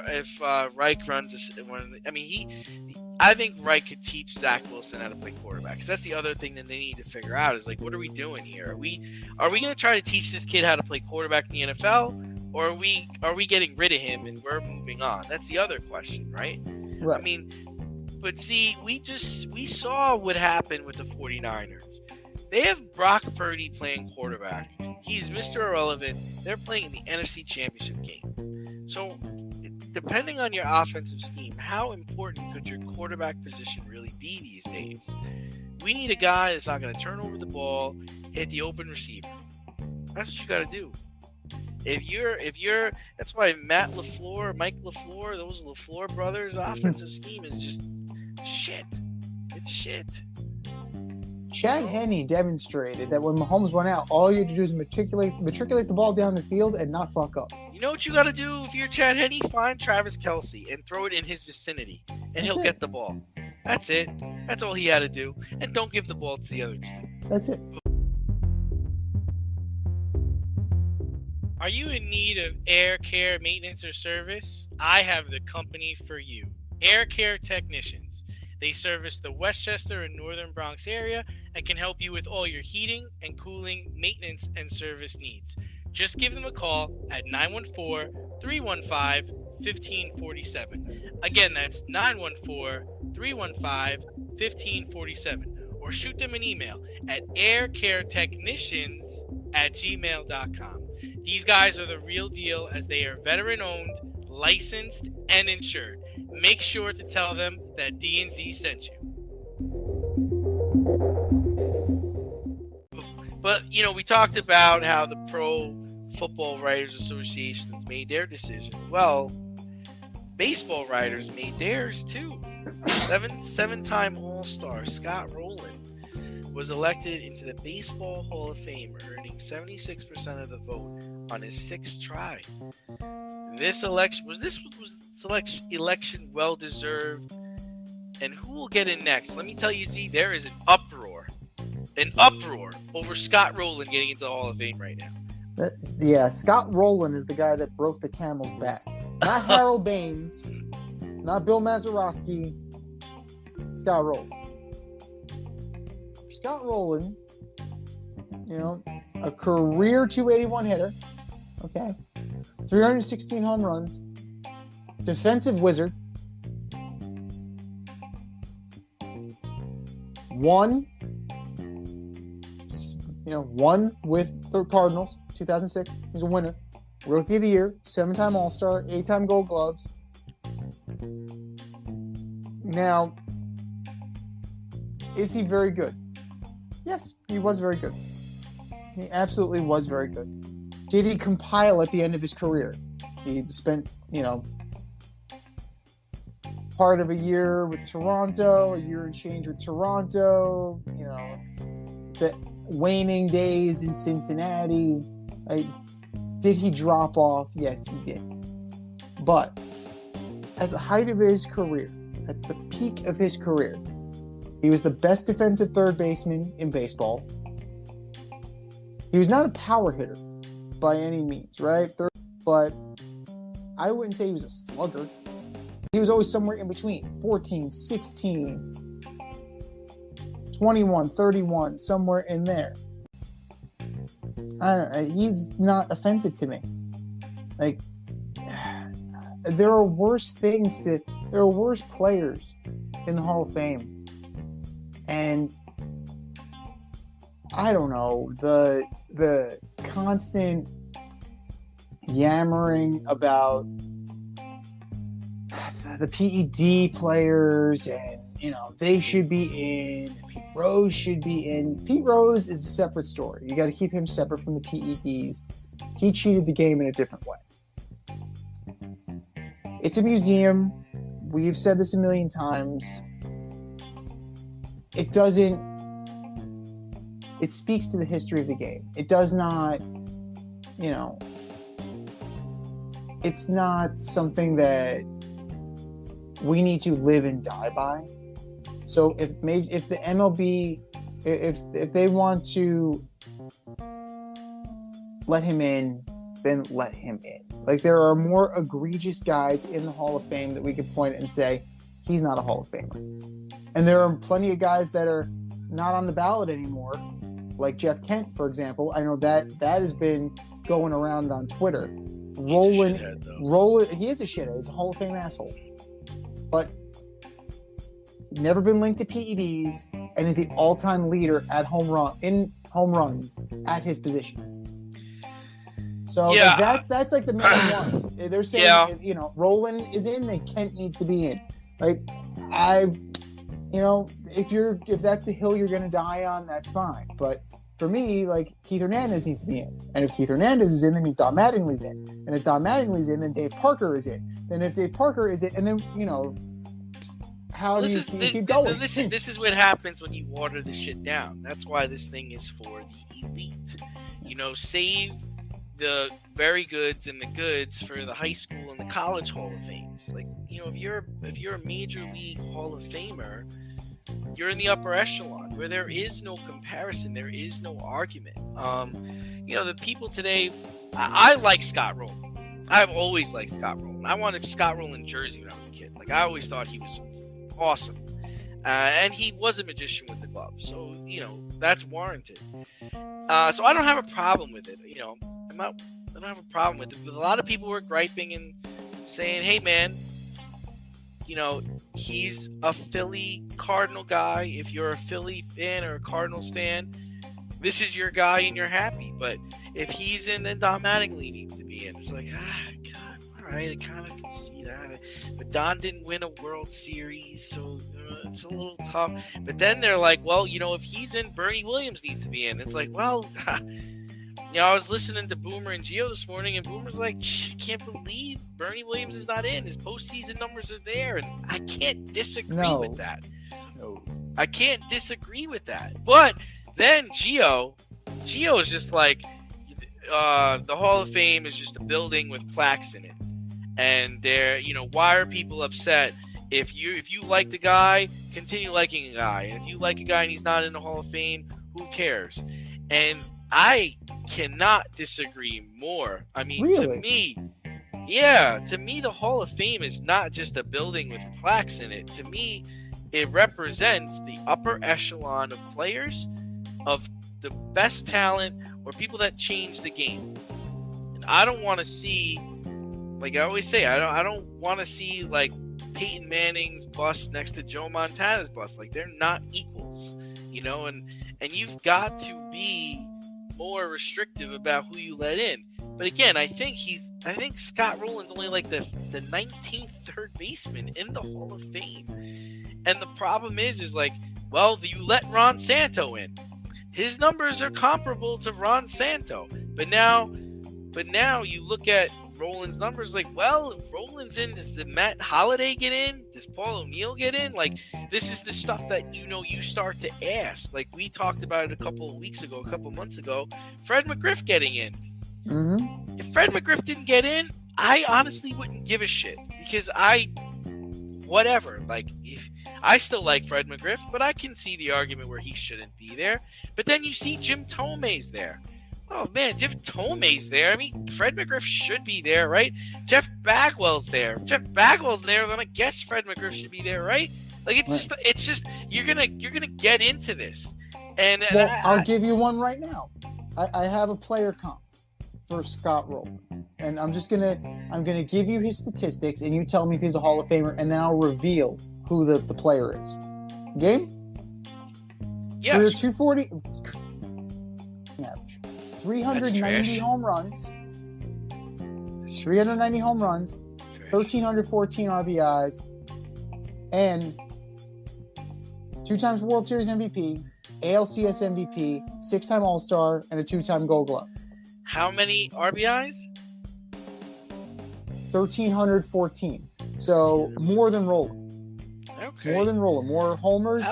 if Reich runs I think Reich could teach Zach Wilson how to play quarterback, because that's the other thing that they need to figure out is like, what are we doing here? Are we going to try to teach this kid how to play quarterback in the NFL, or are we getting rid of him and we're moving on? That's the other question, right? Right. I mean, but see, we saw what happened with the 49ers. They have Brock Purdy playing quarterback. He's Mr. Irrelevant. They're playing in the NFC Championship game. So, depending on your offensive scheme, how important could your quarterback position really be these days? We need a guy that's not going to turn over the ball, hit the open receiver. That's what you got to do. That's why Mike LaFleur, those LaFleur brothers' offensive scheme is just shit. It's shit. Chad Henne demonstrated that when Mahomes went out, all you had to do is matriculate the ball down the field and not fuck up. You know what you got to do if you're Chad Henne? Find Travis Kelce and throw it in his vicinity, and he'll get the ball. That's it. That's all he had to do. And don't give the ball to the other team. That's it. Are you in need of air care maintenance or service? I have the company for you. Air Care Technicians. They service the Westchester and Northern Bronx area and can help you with all your heating and cooling, maintenance, and service needs. Just give them a call at 914-315-1547. Again, that's 914-315-1547. Or shoot them an email at aircaretechnicians@gmail.com. These guys are the real deal, as they are veteran-owned, licensed, and insured. Make sure to tell them that D&Z sent you. But, you know, we talked about how the pro Football Writers Association has made their decision. Well, baseball writers made theirs too. Seven-time All-Star Scott Rolen was elected into the Baseball Hall of Fame, earning 76% of the vote on his sixth try. This election well deserved. And who will get in next? Let me tell you, Z, there is an uproar over Scott Rolen getting into the Hall of Fame right now. Yeah, Scott Rolen is the guy that broke the camel's back. Not Harold Baines, not Bill Mazeroski. Scott Rolen. Scott Rolen, a career 281 hitter, okay, 316 home runs, defensive wizard, won with the Cardinals, 2006. He's a winner. Rookie of the Year, 7-time All-Star, 8-time Gold Gloves. Now, is he very good? Yes, he was very good. He absolutely was very good. Did he compile at the end of his career? He spent, part of a year with Toronto, a year and change with Toronto, the waning days in Cincinnati. Did he drop off? Yes, he did. But at the height of his career, at the peak of his career, he was the best defensive third baseman in baseball. He was not a power hitter by any means, right? But I wouldn't say he was a slugger. He was always somewhere in between. 14, 16, 21, 31, somewhere in there. I don't know. He's not offensive to me. There are worse players in the Hall of Fame. And I don't know, the constant yammering about the PED players and, they should be in, Pete Rose should be in. Pete Rose is a separate story. You got to keep him separate from the PEDs. He cheated the game in a different way. It's a museum. We've said this a million times. It speaks to the history of the game. It does not, it's not something that we need to live and die by. So if the MLB, if they want to let him in, then let him in. There are more egregious guys in the Hall of Fame that we could point at and say, he's not a Hall of Famer. And there are plenty of guys that are not on the ballot anymore, like Jeff Kent, for example. I know that has been going around on Twitter. Rolen, he is a shithead. He's a Hall of Fame asshole. But never been linked to PEDs and is the all-time leader at home runs at his position. So that's the main one. They're saying if Rolen is in, then Kent needs to be in. If that's the hill you're going to die on, that's fine. But for me, Keith Hernandez needs to be in. And if Keith Hernandez is in, that means Don Mattingly's in. And if Don Mattingly's in, then Dave Parker is in. Then if Dave Parker is in, and then, how do you keep going? This is what happens when you water the shit down. That's why this thing is for the elite. Save the very goods and the goods for the high school and the college Hall of Fames. If you're a major league Hall of Famer, you're in the upper echelon where there is no comparison, there is no argument. The people today, I like Scott Rolen. I've always liked Scott Rolen. I wanted Scott Rolen jersey when I was a kid. I always thought he was awesome. And he was a magician with the glove. So, that's warranted. So I don't have a problem with it. I don't have a problem with it. But a lot of people were griping and saying, hey, man, he's a Philly Cardinal guy. If you're a Philly fan or a Cardinals fan, this is your guy and you're happy. But if he's in, then Don Mattingly needs to be in. It's God, all right, I kind of can see that. But Don didn't win a World Series, so it's a little tough. But then they're like, well, if he's in, Bernie Williams needs to be in. It's I was listening to Boomer and Gio this morning, and Boomer's like, I can't believe Bernie Williams is not in. His postseason numbers are there, and I can't disagree with that. No. I can't disagree with that. But then Gio is just like, the Hall of Fame is just a building with plaques in it. And they're, why are people upset? If you like the guy, continue liking a guy. And if you like a guy and he's not in the Hall of Fame, who cares? And I cannot disagree more. I mean, Really? to me, the Hall of Fame is not just a building with plaques in it. To me, it represents the upper echelon of players, of the best talent, or people that change the game. And I don't want to see, like I always say, I don't want to see like Peyton Manning's bust next to Joe Montana's bust. Like, they're not equals, and you've got to be more restrictive about who you let in. But again, I think Scott Rolen's only like the 19th third baseman in the Hall of Fame. And the problem is like, well, you let Ron Santo in. His numbers are comparable to Ron Santo. But now you look at Rolen's numbers, like, well, if Rolen's in, does the Matt Holliday get in? Does Paul O'Neill get in? Like, this is the stuff that, you start to ask. Like, we talked about it a couple months ago, Fred McGriff getting in. Mm-hmm. If Fred McGriff didn't get in, I honestly wouldn't give a shit, because whatever. Like, if I still like Fred McGriff, but I can see the argument where he shouldn't be there. But then you see Jim Thome's there. Oh man, Jim Thome's there. I mean, Fred McGriff should be there, right? Jeff Bagwell's there. Then I guess Fred McGriff should be there, right? Like, it's just you're gonna get into this. And I'll give you one right now. I have a player comp for Scott Rolen, and I'm gonna give you his statistics, and you tell me if he's a Hall of Famer, and then I'll reveal who the player is. Game? Yeah. We're 240 average. 390 home runs. 390 home runs. 1,314 RBIs. And 2 times World Series MVP, ALCS MVP, 6-time All-Star, and a 2-time Gold Glove. How many RBIs? 1,314. So more than Rolen. Okay. More than Rolen. More homers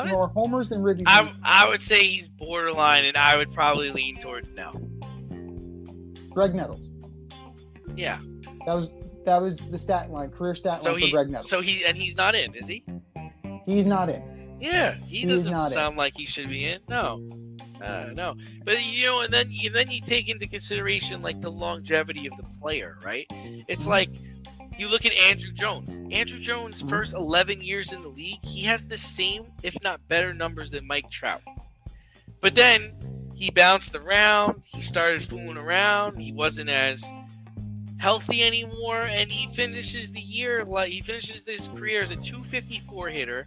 than Ricky. I would say he's borderline, and I would probably lean towards no. Greg Nettles. Yeah. That was the stat line, career stat line for Greg Nettles. So he's not in, is he? He's not in. Yeah, he doesn't sound like he should be in. No. No. But and then you take into consideration like the longevity of the player, right? It's like you look at Andrew Jones. Andrew Jones' first 11 years in the league, he has the same, if not better, numbers than Mike Trout. But then he bounced around. He started fooling around. He wasn't as healthy anymore, and he finishes his career as a 254 hitter.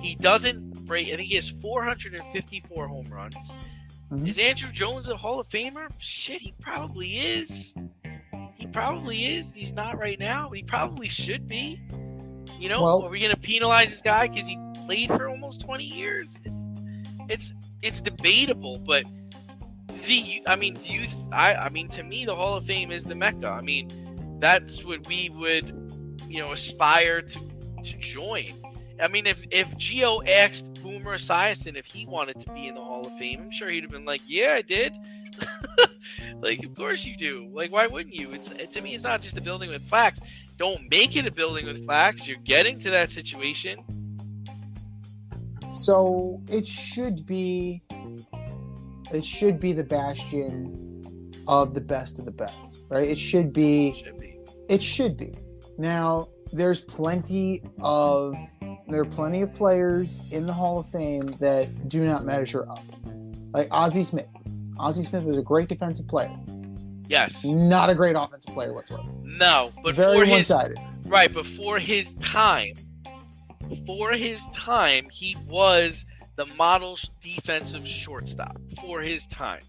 He doesn't break. I think he has 454 home runs. Mm-hmm. Is Andrew Jones a Hall of Famer? Shit, he probably is. He's not right now. He probably should be. Are we gonna penalize this guy because he played for almost 20 years? It's debatable, but to me, the Hall of Fame is the Mecca. I mean, that's what we would, aspire to join. I mean, if Gio asked Boomer Esiason if he wanted to be in the Hall of Fame, I'm sure he'd have been like, yeah, I did. Like, of course you do. Like, why wouldn't you? To me, it's not just a building with plaques. Don't make it a building with plaques. You're getting to that situation. So it should be the bastion of the best, right? It should be. Now, there are plenty of players in the Hall of Fame that do not measure up. Like Ozzie Smith. Ozzie Smith was a great defensive player. Yes. Not a great offensive player whatsoever. No, but very one-sided. Right, but for his time, he was the model defensive shortstop for his time.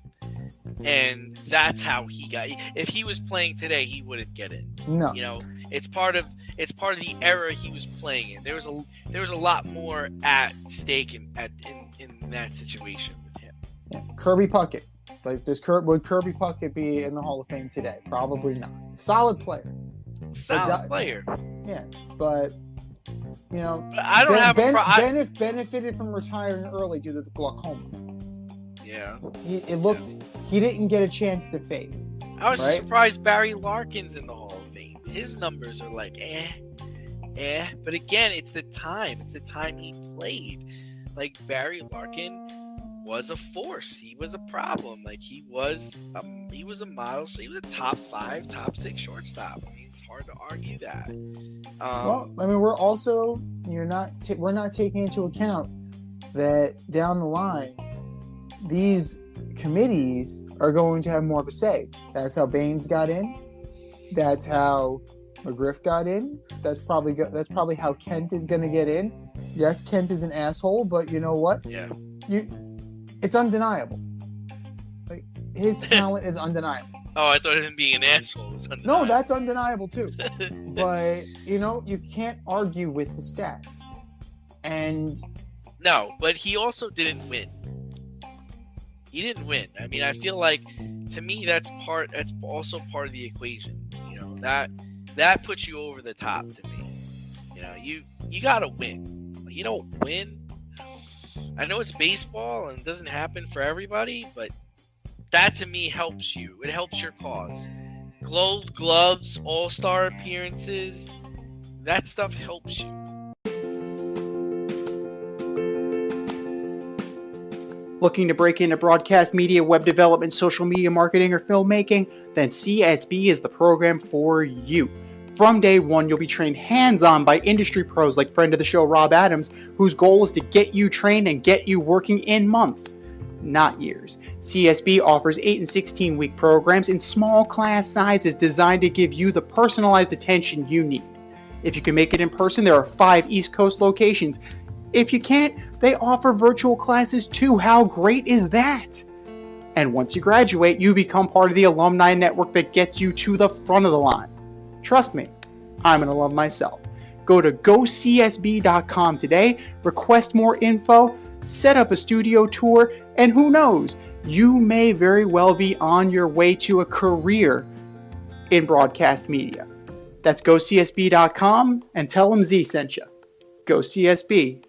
And that's how he got. If he was playing today, he wouldn't get it. No. It's part of the era he was playing in. There was a lot more at stake in that situation with him. Yeah. Kirby Puckett. Like, would Kirby Puckett be in the Hall of Fame today? Probably not. Solid player. Solid player. Yeah, but you know, But I don't have a problem. benefited from retiring early due to the glaucoma. Yeah. He didn't get a chance to fade. I was right? surprised Barry Larkin's in the Hall of Fame. His numbers are like but again, it's the time. It's the time he played. Like, Barry Larkin was a force. He was a problem. Like, he was a model. So he was a top 5, top 6 shortstop. I mean, it's hard to argue that. Well, I mean, we're not taking into account that down the line, these committees are going to have more of a say. That's how Baines got in. That's how McGriff got in. That's probably how Kent is going to get in. Yes, Kent is an asshole, but you know what? Yeah. It's undeniable. Like, his talent is undeniable. Oh, I thought him being an asshole was undeniable. No, that's undeniable too. But you can't argue with the stats. And no, but he also didn't win. He didn't win. I mean, I feel like, to me, that's also part of the equation. You know, that puts you over the top to me. You know, you gotta win. You don't win. I know it's baseball and it doesn't happen for everybody, but that to me helps you. It helps your cause. Gold gloves, all-star appearances, that stuff helps you. Looking to break into broadcast media, web development, social media marketing, or filmmaking? Then CSB is the program for you. From day one, you'll be trained hands-on by industry pros like friend of the show Rob Adams, whose goal is to get you trained and get you working in months, not years. CSB offers 8 and 16-week programs in small class sizes designed to give you the personalized attention you need. If you can make it in person, there are 5 East Coast locations. If you can't, they offer virtual classes too. How great is that? And once you graduate, you become part of the alumni network that gets you to the front of the line. Trust me, I'm an alum myself. Go to gocsb.com today, request more info, set up a studio tour, and who knows, you may very well be on your way to a career in broadcast media. That's gocsb.com and tell them Z sent you. gocsb.com.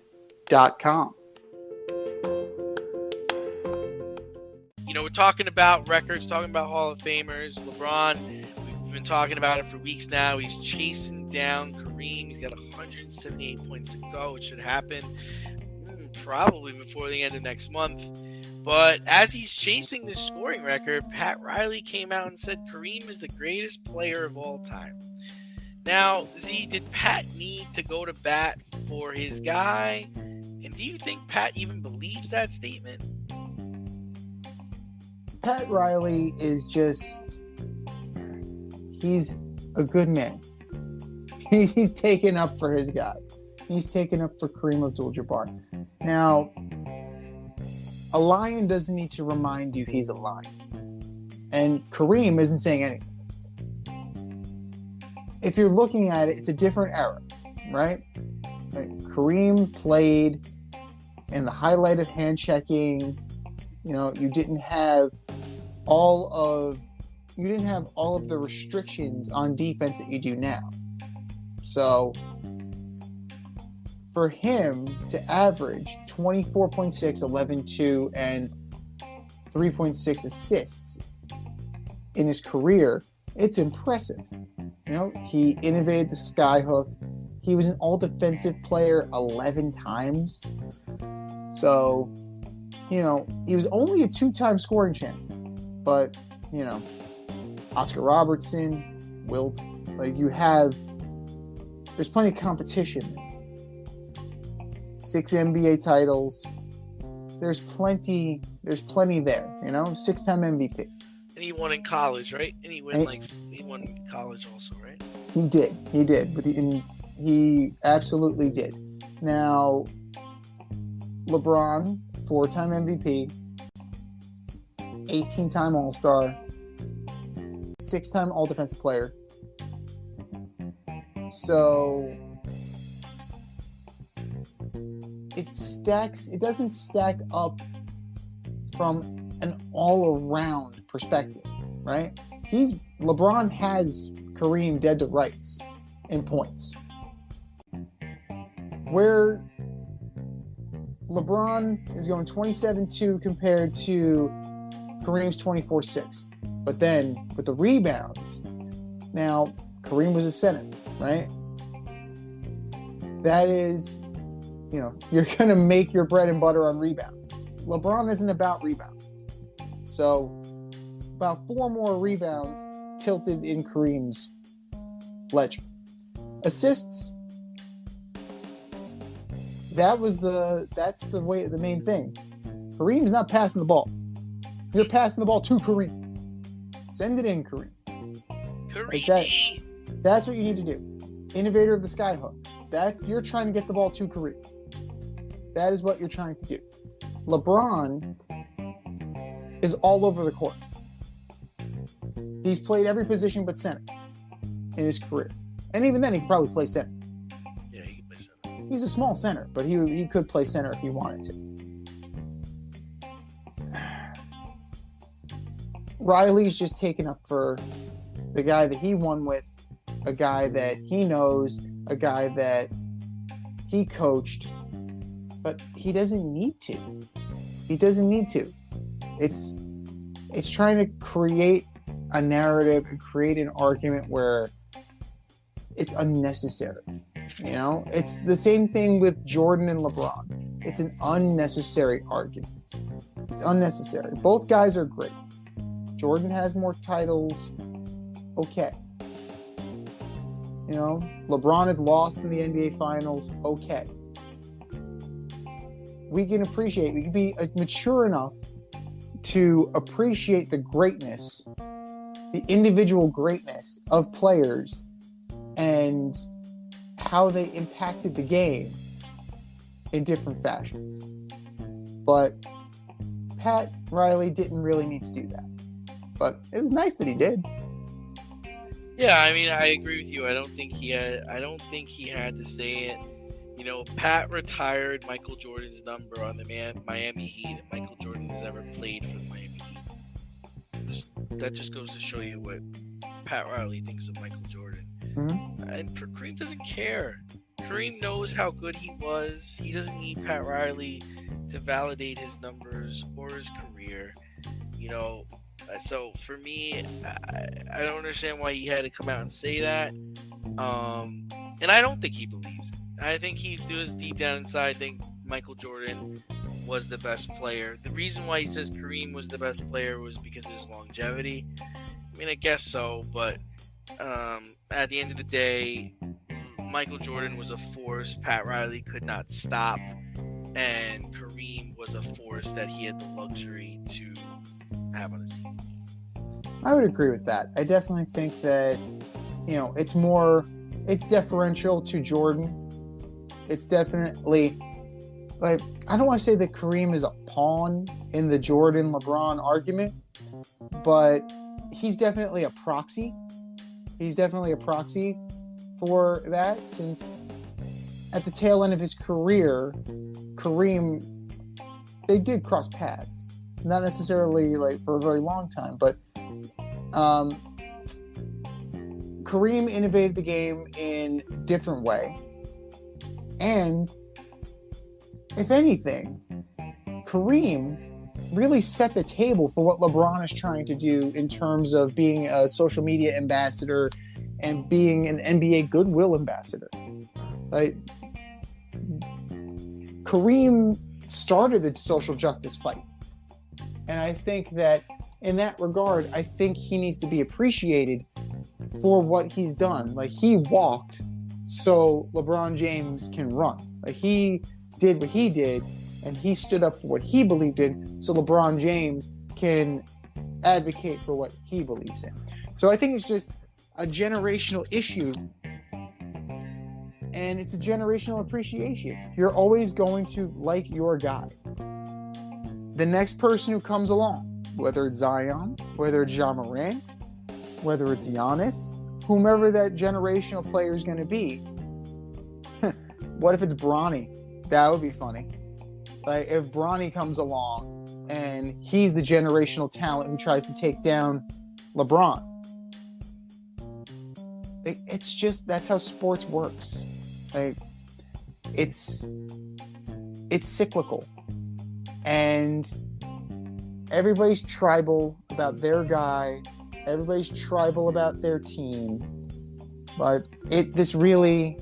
You know, we're talking about records, talking about Hall of Famers. LeBron, we've been talking about it for weeks now. He's chasing down Kareem. He's got 178 points to go. It should happen probably before the end of next month. But as he's chasing this scoring record, Pat Riley came out and said Kareem is the greatest player of all time. Now, Z, did Pat need to go to bat for his guy? And do you think Pat even believes that statement? Pat Riley is he's a good man. He's taken up for his guy. He's taken up for Kareem Abdul-Jabbar. Now, a lion doesn't need to remind you he's a lion. And Kareem isn't saying anything. If you're looking at it, it's a different era, right? Kareem played in the highlighted hand checking. You know, you didn't have all of the restrictions on defense that you do now. So for him to average 24.6, 11.2, and 3.6 assists in his career, it's impressive. You know, he innovated the skyhook. He was an all-defensive player 11 times. So, you know, he was only a 2-time scoring champion. But, you know, Oscar Robertson, Wilt, there's plenty of competition. 6 NBA titles. There's plenty there, you know, 6-time MVP. And he won in college, right? And he won in college also, right? He did. But he absolutely did. Now, LeBron, 4-time MVP, 18-time All-Star, 6-time All-Defensive Player. So it doesn't stack up from an all-around perspective, right? LeBron has Kareem dead to rights in points. Where LeBron is going 27-2 compared to Kareem's 24-6. But then with the rebounds, now Kareem was a center, right? That is, you're going to make your bread and butter on rebounds. LeBron isn't about rebounds. So about 4 more rebounds tilted in Kareem's ledger. Assists, that's the main thing. Kareem's not passing the ball. You're passing the ball to Kareem. Send it in, Kareem. Kareem. That's what you need to do. Innovator of the skyhook. That you're trying to get the ball to Kareem. That is what you're trying to do. LeBron is all over the court. He's played every position but center in his career. And even then, he could probably play center. Yeah, he can play center. He's a small center, but he could play center if he wanted to. Riley's just taken up for the guy that he won with, a guy that he knows, a guy that he coached, but he doesn't need to. He doesn't need to. It's trying to create a narrative and create an argument where it's unnecessary. It's the same thing with Jordan and LeBron. It's an unnecessary argument. It's unnecessary. Both guys are great. Jordan has more titles. Okay. LeBron is lost in the NBA Finals. Okay. We can be mature enough to appreciate the greatness, the individual greatness of players and how they impacted the game in different fashions. But Pat Riley didn't really need to do that. But it was nice that he did. Yeah, I mean, I agree with you. I don't think he had to say it. Pat retired Michael Jordan's number on the Miami Heat, and Michael Jordan has ever played for the Miami Heat. That just goes to show you what Pat Riley thinks of Michael Jordan. Mm-hmm. And Kareem doesn't care. Kareem knows how good he was. He doesn't need Pat Riley to validate his numbers or his career. So for me, I don't understand why he had to come out and say that. And I don't think he believes it. I think he does deep down inside think Michael Jordan was the best player. The reason why he says Kareem was the best player was because of his longevity. I mean, I guess so, but at the end of the day, Michael Jordan was a force Pat Riley could not stop, and Kareem was a force that he had the luxury to have on his team. I would agree with that. I definitely think that, it's deferential to Jordan. It's definitely, I don't want to say that Kareem is a pawn in the Jordan-LeBron argument, but he's definitely a proxy. He's definitely a proxy for that, since at the tail end of his career, Kareem, they did cross paths. Not necessarily for a very long time, but Kareem innovated the game in a different way. And if anything, Kareem really set the table for what LeBron is trying to do in terms of being a social media ambassador and being an NBA goodwill ambassador. Kareem started the social justice fight. And I think that in that regard, I think he needs to be appreciated for what he's done. He walked so LeBron James can run. He did what he did, and he stood up for what he believed in, so LeBron James can advocate for what he believes in. So I think it's just a generational issue, and it's a generational appreciation. You're always going to like your guy. The next person who comes along, whether it's Zion, whether it's Ja Morant, whether it's Giannis, whomever that generational player is going to be. What if it's Bronny? That would be funny. If Bronny comes along, and he's the generational talent who tries to take down LeBron. It's just, that's how sports works. Like, it's cyclical, and everybody's tribal about their guy. Everybody's tribal about their team, but it's really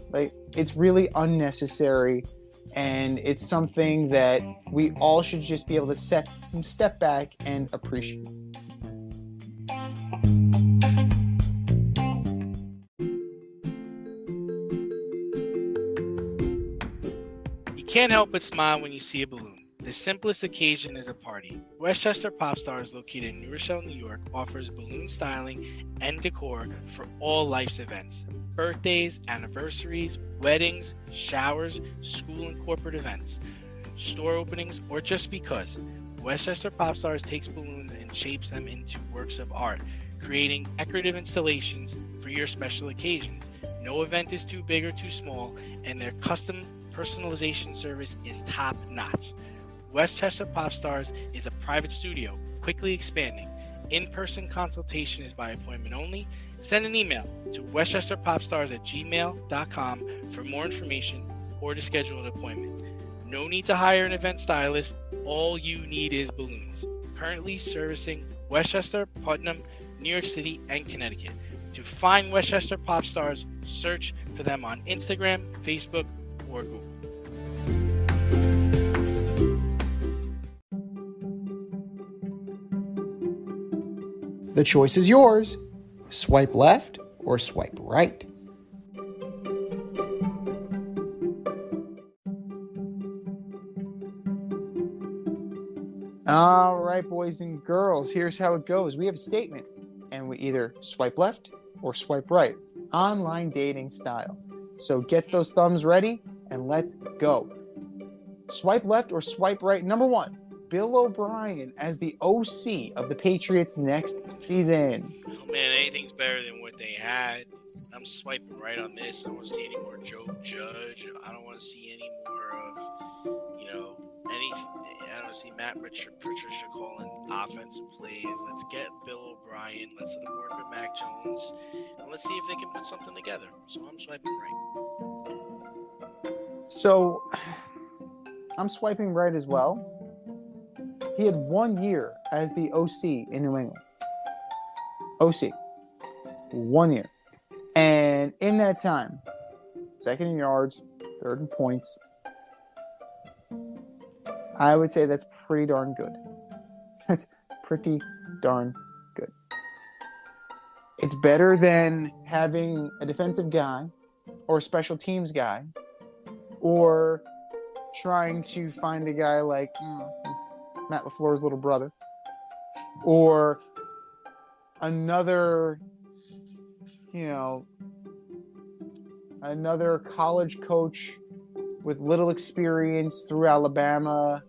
unnecessary, and it's something that we all should just be able to step back and appreciate. You can't help but smile when you see a balloon. The simplest occasion is a party. Westchester Pop Stars, located in New Rochelle, New York, offers balloon styling and decor for all life's events. Birthdays, anniversaries, weddings, showers, school and corporate events, store openings, or just because. Westchester Pop Stars takes balloons and shapes them into works of art, creating decorative installations for your special occasions. No event is too big or too small, and their custom personalization service is top-notch. Westchester Pop Stars is a private studio, quickly expanding. In-person consultation is by appointment only. Send an email to westchesterpopstars@gmail.com for more information or to schedule an appointment. No need to hire an event stylist. All you need is balloons. Currently servicing Westchester, Putnam, New York City, and Connecticut. To find Westchester Pop Stars, search for them on Instagram, Facebook, or Google. The choice is yours. Swipe left or swipe right. All right, boys and girls, here's how it goes. We have a statement, and we either swipe left or swipe right, online dating style. So get those thumbs ready, and let's go. Swipe left or swipe right. Number one, Bill O'Brien as the OC of the Patriots next season. Oh man, anything's better than what they had. I'm swiping right on this. I don't want to see any more Joe Judge. I don't want to see any more of, anything. I don't want to see Matt Patricia calling offensive plays. Let's get Bill O'Brien. Let's let him work with Mac Jones. And let's see if they can put something together. So I'm swiping right. So I'm swiping right as well. He had 1 year as the OC in New England. OC. 1 year. And in that time, second in yards, third in points, I would say that's pretty darn good. That's pretty darn good. It's better than having a defensive guy or a special teams guy, or trying to find a guy like Matt LaFleur's little brother, or another college coach with little experience through Alabama.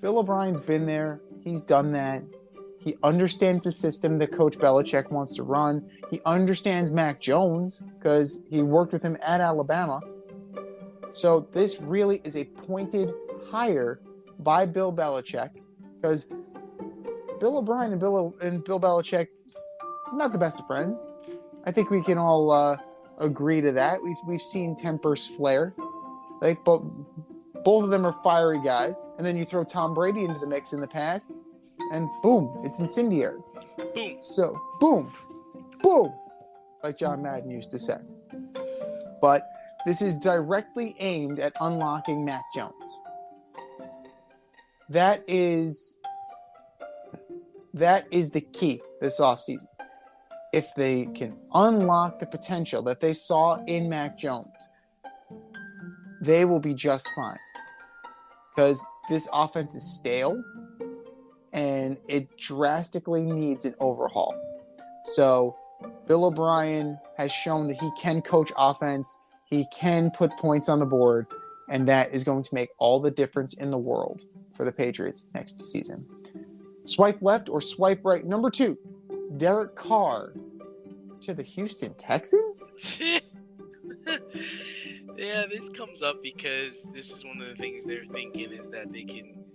Bill O'Brien's been there. He's done that. He understands the system that Coach Belichick wants to run. He understands Mac Jones because he worked with him at Alabama. So this really is a pointed hire by Bill Belichick, because Bill O'Brien and Bill Belichick, not the best of friends. I think we can all agree to that. We've seen tempers flare. Like, but both of them are fiery guys. And then you throw Tom Brady into the mix in the past, and boom, it's incendiary. Boom. So boom, boom, like John Madden used to say. But this is directly aimed at unlocking Mac Jones. That is the key this offseason. If they can unlock the potential that they saw in Mac Jones, they will be just fine. Because this offense is stale, and it drastically needs an overhaul. So Bill O'Brien has shown that he can coach offense, he can put points on the board, and that is going to make all the difference in the world for the Patriots next season. Swipe left or swipe right. Number two, Derek Carr to the Houston Texans? Yeah, this comes up because this is one of the things they're thinking, is that they can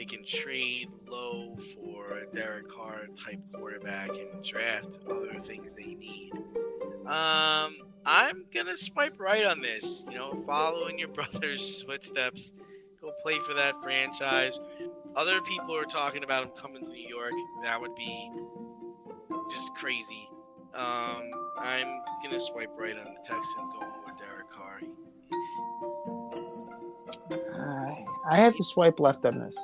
they can trade low for a Derek Carr type quarterback and draft other things they need. I'm gonna swipe right on this. Follow in your brother's footsteps. Go play for that franchise. Other people are talking about him coming to New York. That would be just crazy. I'm gonna swipe right on the Texans going with Derek Carr. I have to swipe left on this.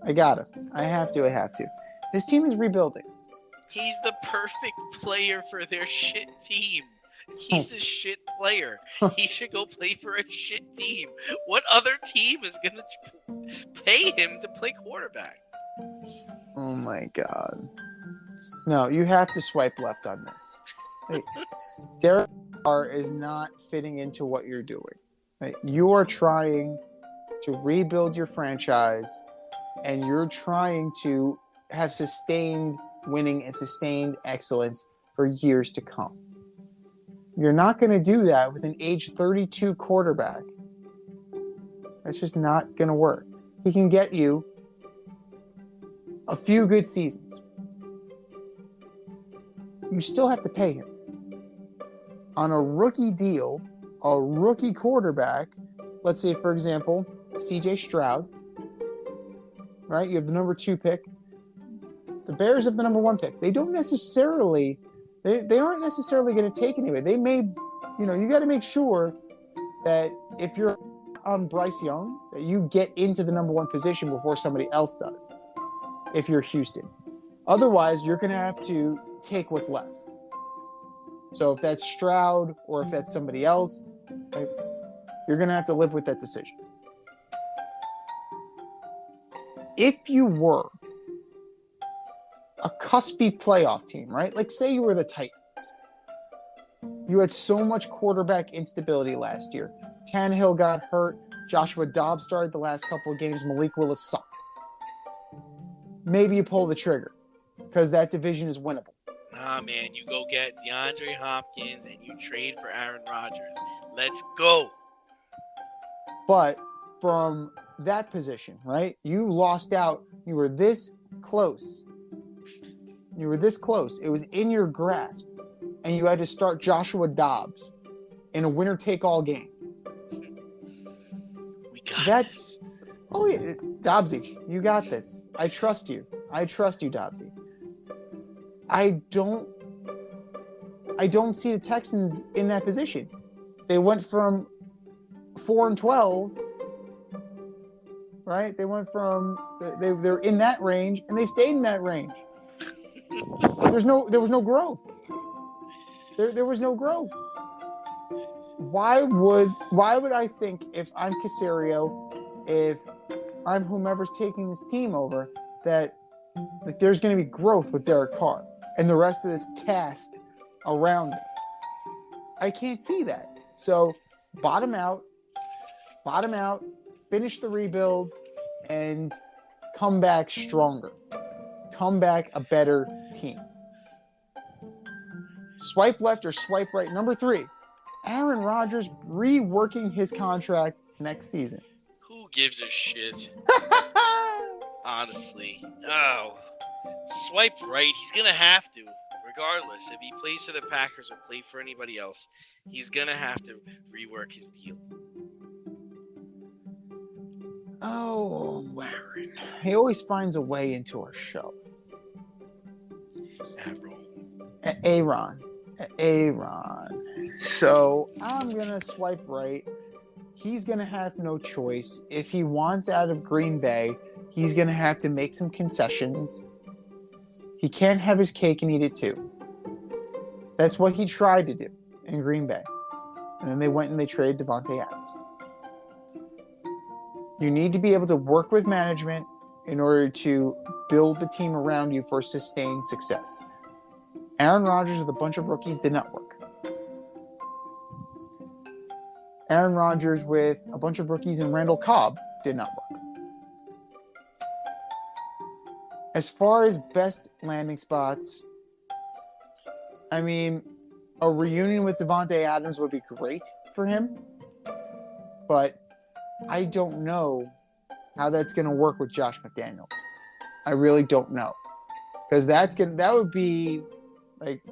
I gotta. I have to. This team is rebuilding. He's the perfect player for their shit team. He's a shit player. He should go play for a shit team. What other team is going to pay him to play quarterback? Oh my God. No, you have to swipe left on this. Derek Carr is not fitting into what you're doing. You are trying to rebuild your franchise, and you're trying to have sustained winning and sustained excellence for years to come. You're not going to do that with an age 32 quarterback. That's just not going to work. He can get you a few good seasons. You still have to pay him. On a rookie deal, a rookie quarterback, let's say, for example, CJ Stroud, right? You have the number 2 pick. The Bears have the number 1 pick. They don't necessarily, they aren't necessarily going to take anyway. They may, you got to make sure that if you're on Bryce Young, that you get into the number 1 position before somebody else does, if you're Houston. Otherwise, you're going to have to take what's left. So if that's Stroud or if that's somebody else, right, you're going to have to live with that decision. If you were a cuspy playoff team, right? Like say you were the Titans. You had so much quarterback instability last year. Tannehill got hurt. Joshua Dobbs started the last couple of games. Malik Willis sucked. Maybe you pull the trigger because that division is winnable. Nah, man, you go get DeAndre Hopkins and you trade for Aaron Rodgers. Let's go. But from that position, right? You lost out. You were this close. It was in your grasp. And you had to start Joshua Dobbs in a winner-take-all game. We got this. Oh, yeah. Dobbsy, you got this. I trust you, Dobbsy. I don't see the Texans in that position. They went from 4-12, right? They went from they're in that range, and they stayed in that range. There was no growth. There was no growth. Why would I think if I'm Caserio, if I'm whomever's taking this team over, that like there's going to be growth with Derek Carr and the rest of this cast around him? I can't see that. So bottom out, finish the rebuild, and come back stronger. Come back a better team. Swipe left or swipe right. Number 3, Aaron Rodgers reworking his contract next season. Who gives a shit? Honestly. Oh. Swipe right. He's going to have to. Regardless, if he plays for the Packers or play for anybody else, he's going to have to rework his deal. Oh, Aaron. He always finds a way into our show. Aaron. So I'm going to swipe right. He's going to have no choice. If he wants out of Green Bay, he's going to have to make some concessions. He can't have his cake and eat it too. That's what he tried to do in Green Bay. And then they went and they traded Devontae Adams. You need to be able to work with management in order to build the team around you for sustained success. Aaron Rodgers with a bunch of rookies did not work. Aaron Rodgers with a bunch of rookies and Randall Cobb did not work. As far as best landing spots, I mean, a reunion with Devontae Adams would be great for him. But I don't know how that's going to work with Josh McDaniels. I really don't know, because that would be like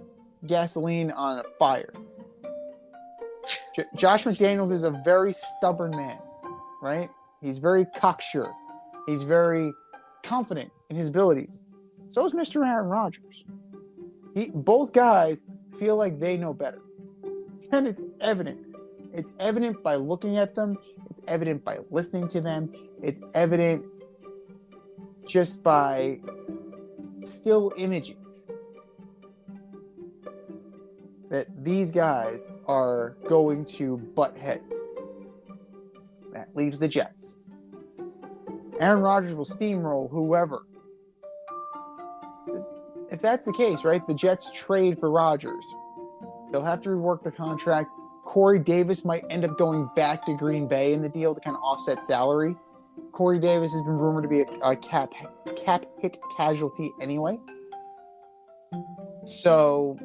gasoline on a fire. Josh McDaniels is a very stubborn man, right? He's very cocksure. He's very confident in his abilities. So is Mr. Aaron Rodgers. Both guys feel like they know better. And it's evident. It's evident by looking at them. It's evident by listening to them. It's evident just by still images that these guys are going to butt heads. That leaves the Jets. Aaron Rodgers will steamroll whoever. If that's the case, right, the Jets trade for Rodgers. They'll have to rework the contract. Corey Davis might end up going back to Green Bay in the deal to kind of offset salary. Corey Davis has been rumored to be a cap hit casualty anyway. So,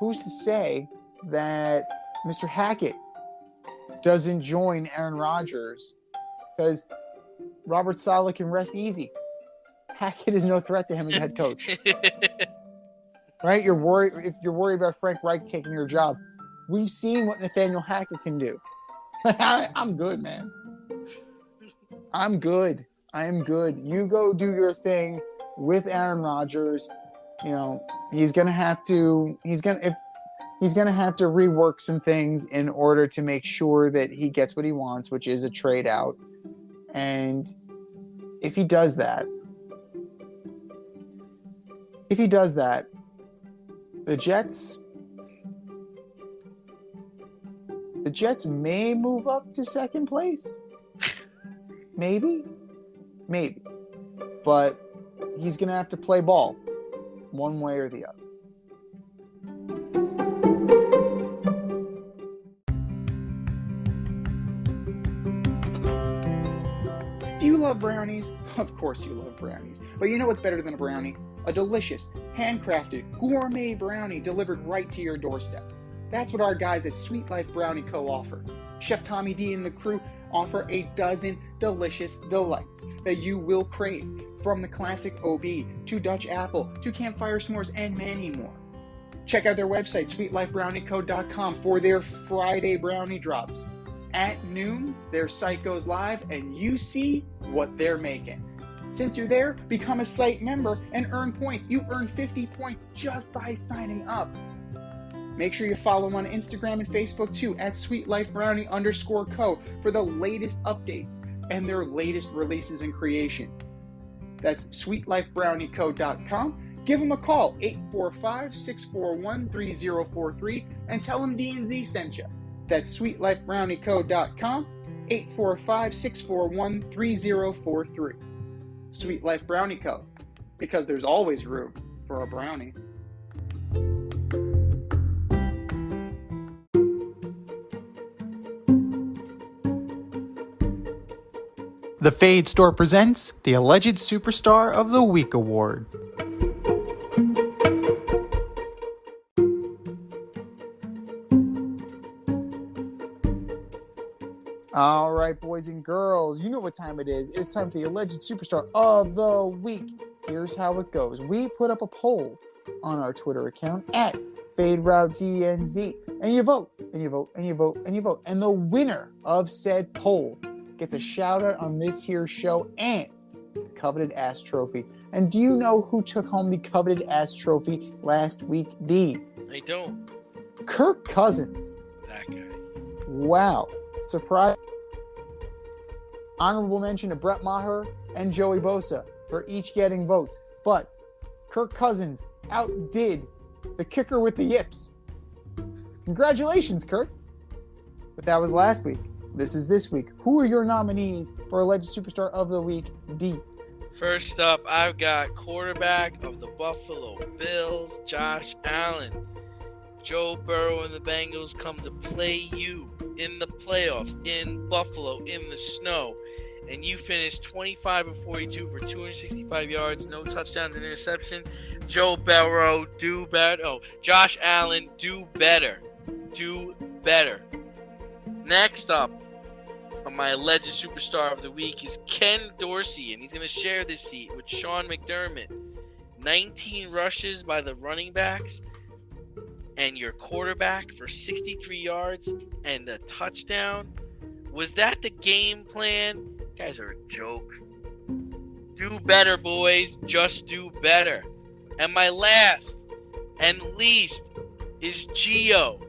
who's to say that Mr. Hackett doesn't join Aaron Rodgers? Because Robert Saleh can rest easy. Hackett is no threat to him as head coach. Right? If you're worried about Frank Reich taking your job. We've seen what Nathaniel Hackett can do. I'm good, man. I'm good. You go do your thing with Aaron Rodgers. You know, he's gonna have to rework some things in order to make sure that he gets what he wants, which is a trade out. And if he does that, the Jets may move up to second place. Maybe. But he's going to have to play ball one way or the other. Do you love brownies? Of course you love brownies. But you know what's better than a brownie? A delicious, handcrafted, gourmet brownie delivered right to your doorstep. That's what our guys at Sweet Life Brownie Co. offer. Chef Tommy D and the crew offer a dozen delicious delights that you will crave, from the classic OB to Dutch apple to campfire s'mores and many more. Check out their website, sweetlifebrownieco.com, for their Friday brownie drops. At noon, their site goes live and you see what they're making. Since you're there, become a site member and earn points. You earn 50 points just by signing up. Make sure you follow them on Instagram and Facebook too, at sweetlifebrownie_co, for the latest updates and their latest releases and creations. That's sweetlifebrownieco.com. Give them a call, 845-641-3043, and tell them D&Z sent you. That's sweetlifebrownieco.com, 845-641-3043. Sweet Life Brownie Co., because there's always room for a brownie. The Fade Store presents the Alleged Superstar of the Week Award. All right, boys and girls, you know what time it is. It's time for the Alleged Superstar of the Week. Here's how it goes. We put up a poll on our Twitter account at FadeRouteDNZ, and you vote, and you vote, and you vote, and you vote. And the winner of said poll gets a shout out on this here show and the coveted ass trophy. And do you know who took home the coveted ass trophy last week, D? I don't. Kirk Cousins. That guy. Wow. Surprise. Honorable mention to Brett Maher and Joey Bosa for each getting votes. But Kirk Cousins outdid the kicker with the yips. Congratulations, Kirk. But that was last week. This is this week. Who are your nominees for Alleged Superstar of the Week, D? First up, I've got quarterback of the Buffalo Bills, Josh Allen. Joe Burrow and the Bengals come to play you in the playoffs in Buffalo in the snow, and you finish 25 of 42 for 265 yards, no touchdowns and interception. Joe Burrow, do better. Oh, Josh Allen, do better. Do better. Next up, My alleged superstar of the week is Ken Dorsey, and he's going to share this seat with Sean McDermott. 19 rushes by the running backs and your quarterback for 63 yards and a touchdown. Was that the game plan? You guys are a joke. Do better, boys. Just do better. And my last and least is Gio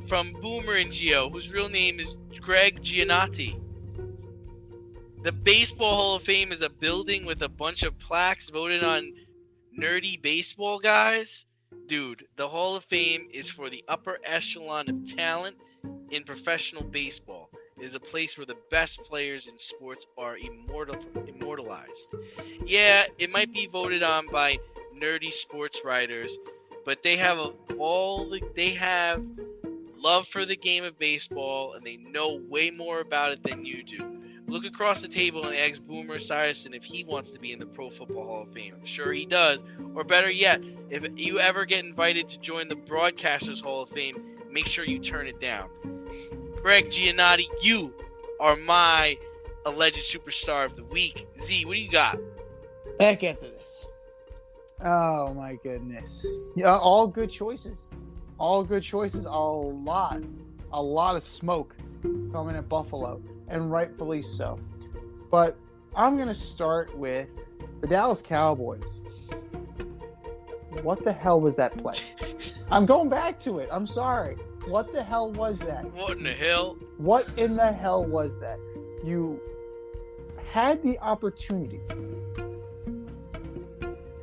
from Boomer and Gio, whose real name is Greg Giannotti. The Baseball Hall of Fame is a building with a bunch of plaques voted on nerdy baseball guys. Dude, the Hall of Fame is for the upper echelon of talent in professional baseball. It is a place where the best players in sports are immortalized. Yeah, it might be voted on by nerdy sports writers, but they have they have love for the game of baseball, and they know way more about it than you do. Look across the table and ask Boomer Esiason if he wants to be in the Pro Football Hall of Fame. I'm sure he does. Or better yet, if you ever get invited to join the Broadcasters Hall of Fame, make sure you turn it down. Greg Giannotti, you are my alleged superstar of the week. Z, what do you got? Back after this. Oh my goodness. Yeah, all good choices. All good choices. A lot of smoke coming at Buffalo, and rightfully so. But I'm going to start with the Dallas Cowboys. What the hell was that play? I'm going back to it. I'm sorry. What the hell was that? What in the hell? What in the hell was that? You had the opportunity.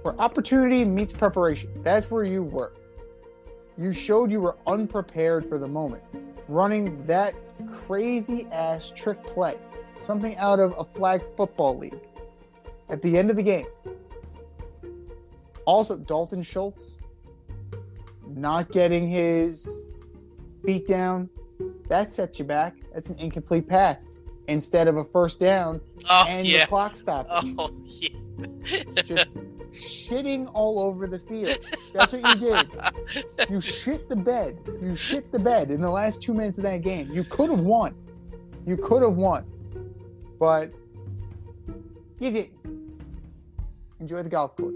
Where opportunity meets preparation. That's where you were. You showed you were unprepared for the moment. Running that crazy-ass trick play. Something out of a flag football league. At the end of the game. Also, Dalton Schultz not getting his feet down. That sets you back. That's an incomplete pass. Instead of a first down the clock stoppage. Oh, yeah. Just shitting all over the field. That's what you did. You shit the bed. You shit the bed in the last 2 minutes of that game. You could have won. But you didn't. Enjoy the golf course.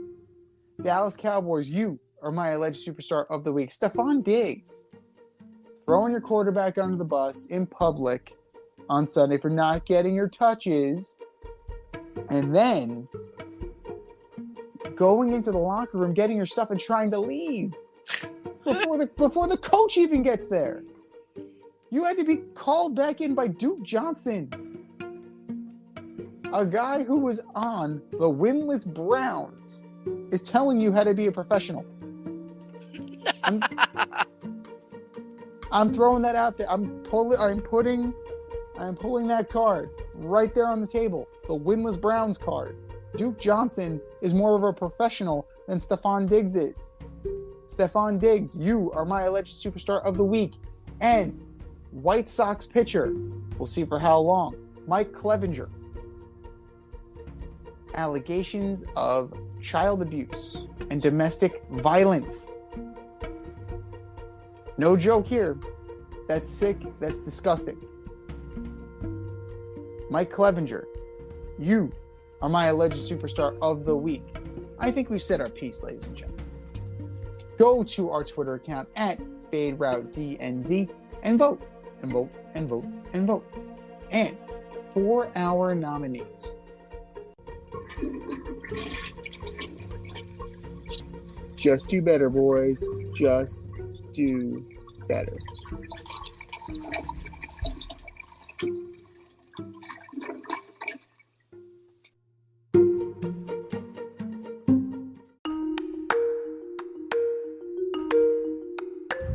Dallas Cowboys, you are my alleged superstar of the week. Stephon Diggs. Throwing your quarterback under the bus in public on Sunday for not getting your touches. And then going into the locker room, getting your stuff, and trying to leave before the coach even gets there. You had to be called back in by Duke Johnson, a guy who was on the winless Browns, is telling you how to be a professional. I'm throwing that out there. I'm pulling that card right there on the table. The winless Browns card. Duke Johnson is more of a professional than Stephon Diggs is. Stephon Diggs, you are my alleged superstar of the week. And White Sox pitcher, we'll see for how long, Mike Clevenger. Allegations of child abuse and domestic violence. No joke here. That's sick. That's disgusting. Mike Clevenger, you are my alleged superstar of the week. I think we've said our piece, ladies and gentlemen. Go to our Twitter account at FadeRouteDNZ and vote, and vote, and vote, and vote. And for our nominees, just do better, boys. Just do better.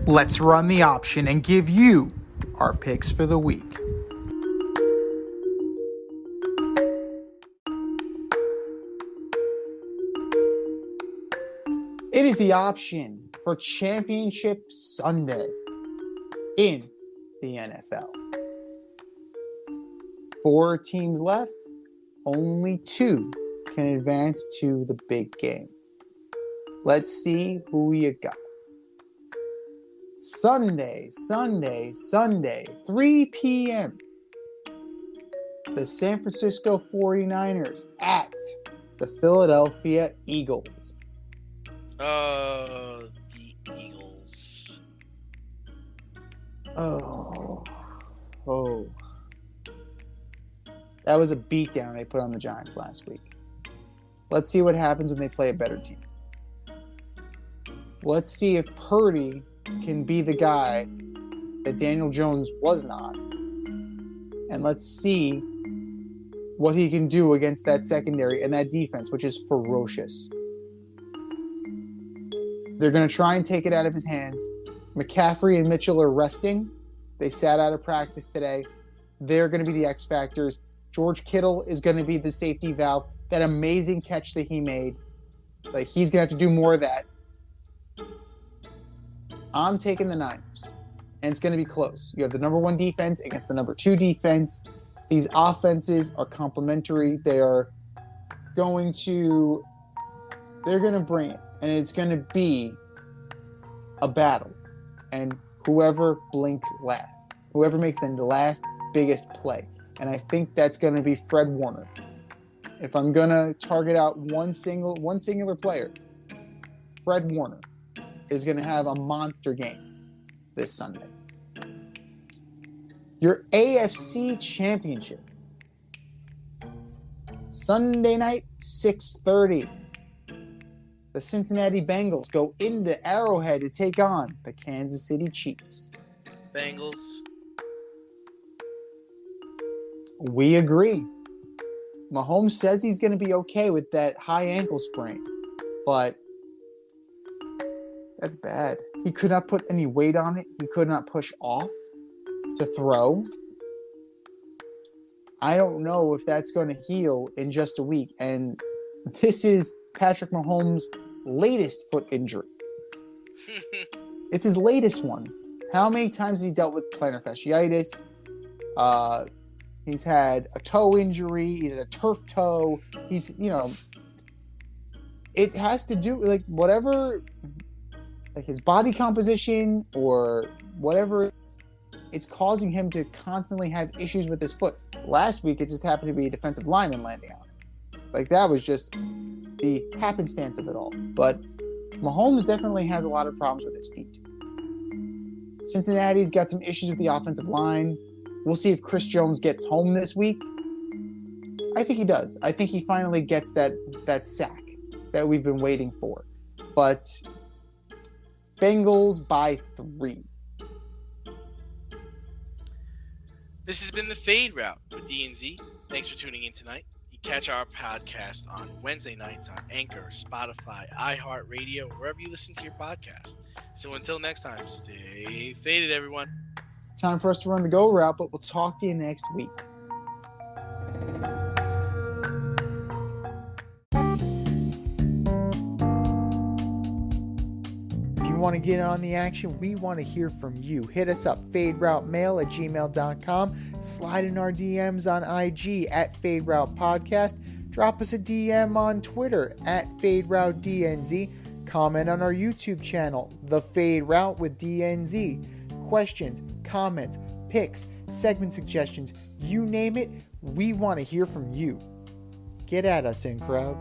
Let's run the option and give you our picks for the week. It is the option for Championship Sunday in the NFL. 4 teams left. Only 2 can advance to the big game. Let's see who you got. Sunday, 3 p.m. the San Francisco 49ers at the Philadelphia Eagles. The Eagles. Oh. That was a beatdown they put on the Giants last week. Let's see what happens when they play a better team. Let's see if Purdy can be the guy that Daniel Jones was not. And let's see what he can do against that secondary and that defense, which is ferocious. They're going to try and take it out of his hands. McCaffrey and Mitchell are resting. They sat out of practice today. They're going to be the X factors. George Kittle is going to be the safety valve. That amazing catch that he made. Like, he's going to have to do more of that. I'm taking the Niners. And it's going to be close. You have the number 1 defense against the number 2 defense. These offenses are complementary. They're going to bring it. And it's going to be a battle. And whoever blinks last. Whoever makes the last biggest play. And I think that's going to be Fred Warner. If I'm going to target out one singular player, Fred Warner is going to have a monster game this Sunday. Your AFC Championship. Sunday night, 6:30. The Cincinnati Bengals go into Arrowhead to take on the Kansas City Chiefs. Bengals. We agree. Mahomes says he's going to be okay with that high ankle sprain, but that's bad. He could not put any weight on it. He could not push off to throw. I don't know if that's going to heal in just a week. And this is Patrick Mahomes' latest foot injury. It's his latest one. How many times has he dealt with plantar fasciitis? He's had a toe injury. He's had a turf toe. It has to do like whatever, like his body composition or whatever. It's causing him to constantly have issues with his foot. Last week, it just happened to be a defensive lineman landing on it. Like, that was just the happenstance of it all. But Mahomes definitely has a lot of problems with his feet. Cincinnati's got some issues with the offensive line. We'll see if Chris Jones gets home this week. I think he does. I think he finally gets that sack that we've been waiting for. But Bengals by 3. This has been the Fade Route with D&Z. Thanks for tuning in tonight. You catch our podcast on Wednesday nights on Anchor, Spotify, iHeartRadio, wherever you listen to your podcast. So until next time, stay faded, everyone. Time for us to run the go route, but we'll talk to you next week. If you want to get on the action, we want to hear from you. Hit us up, faderoutemail@gmail.com. Slide in our DMs on IG @FadeRoutePodcast. Drop us a DM on Twitter @FadeRouteDNZ. Comment on our YouTube channel, The Fade Route with DNZ. Questions, comments, picks, segment suggestions, you name it, we want to hear from you. Get at us, in crowd.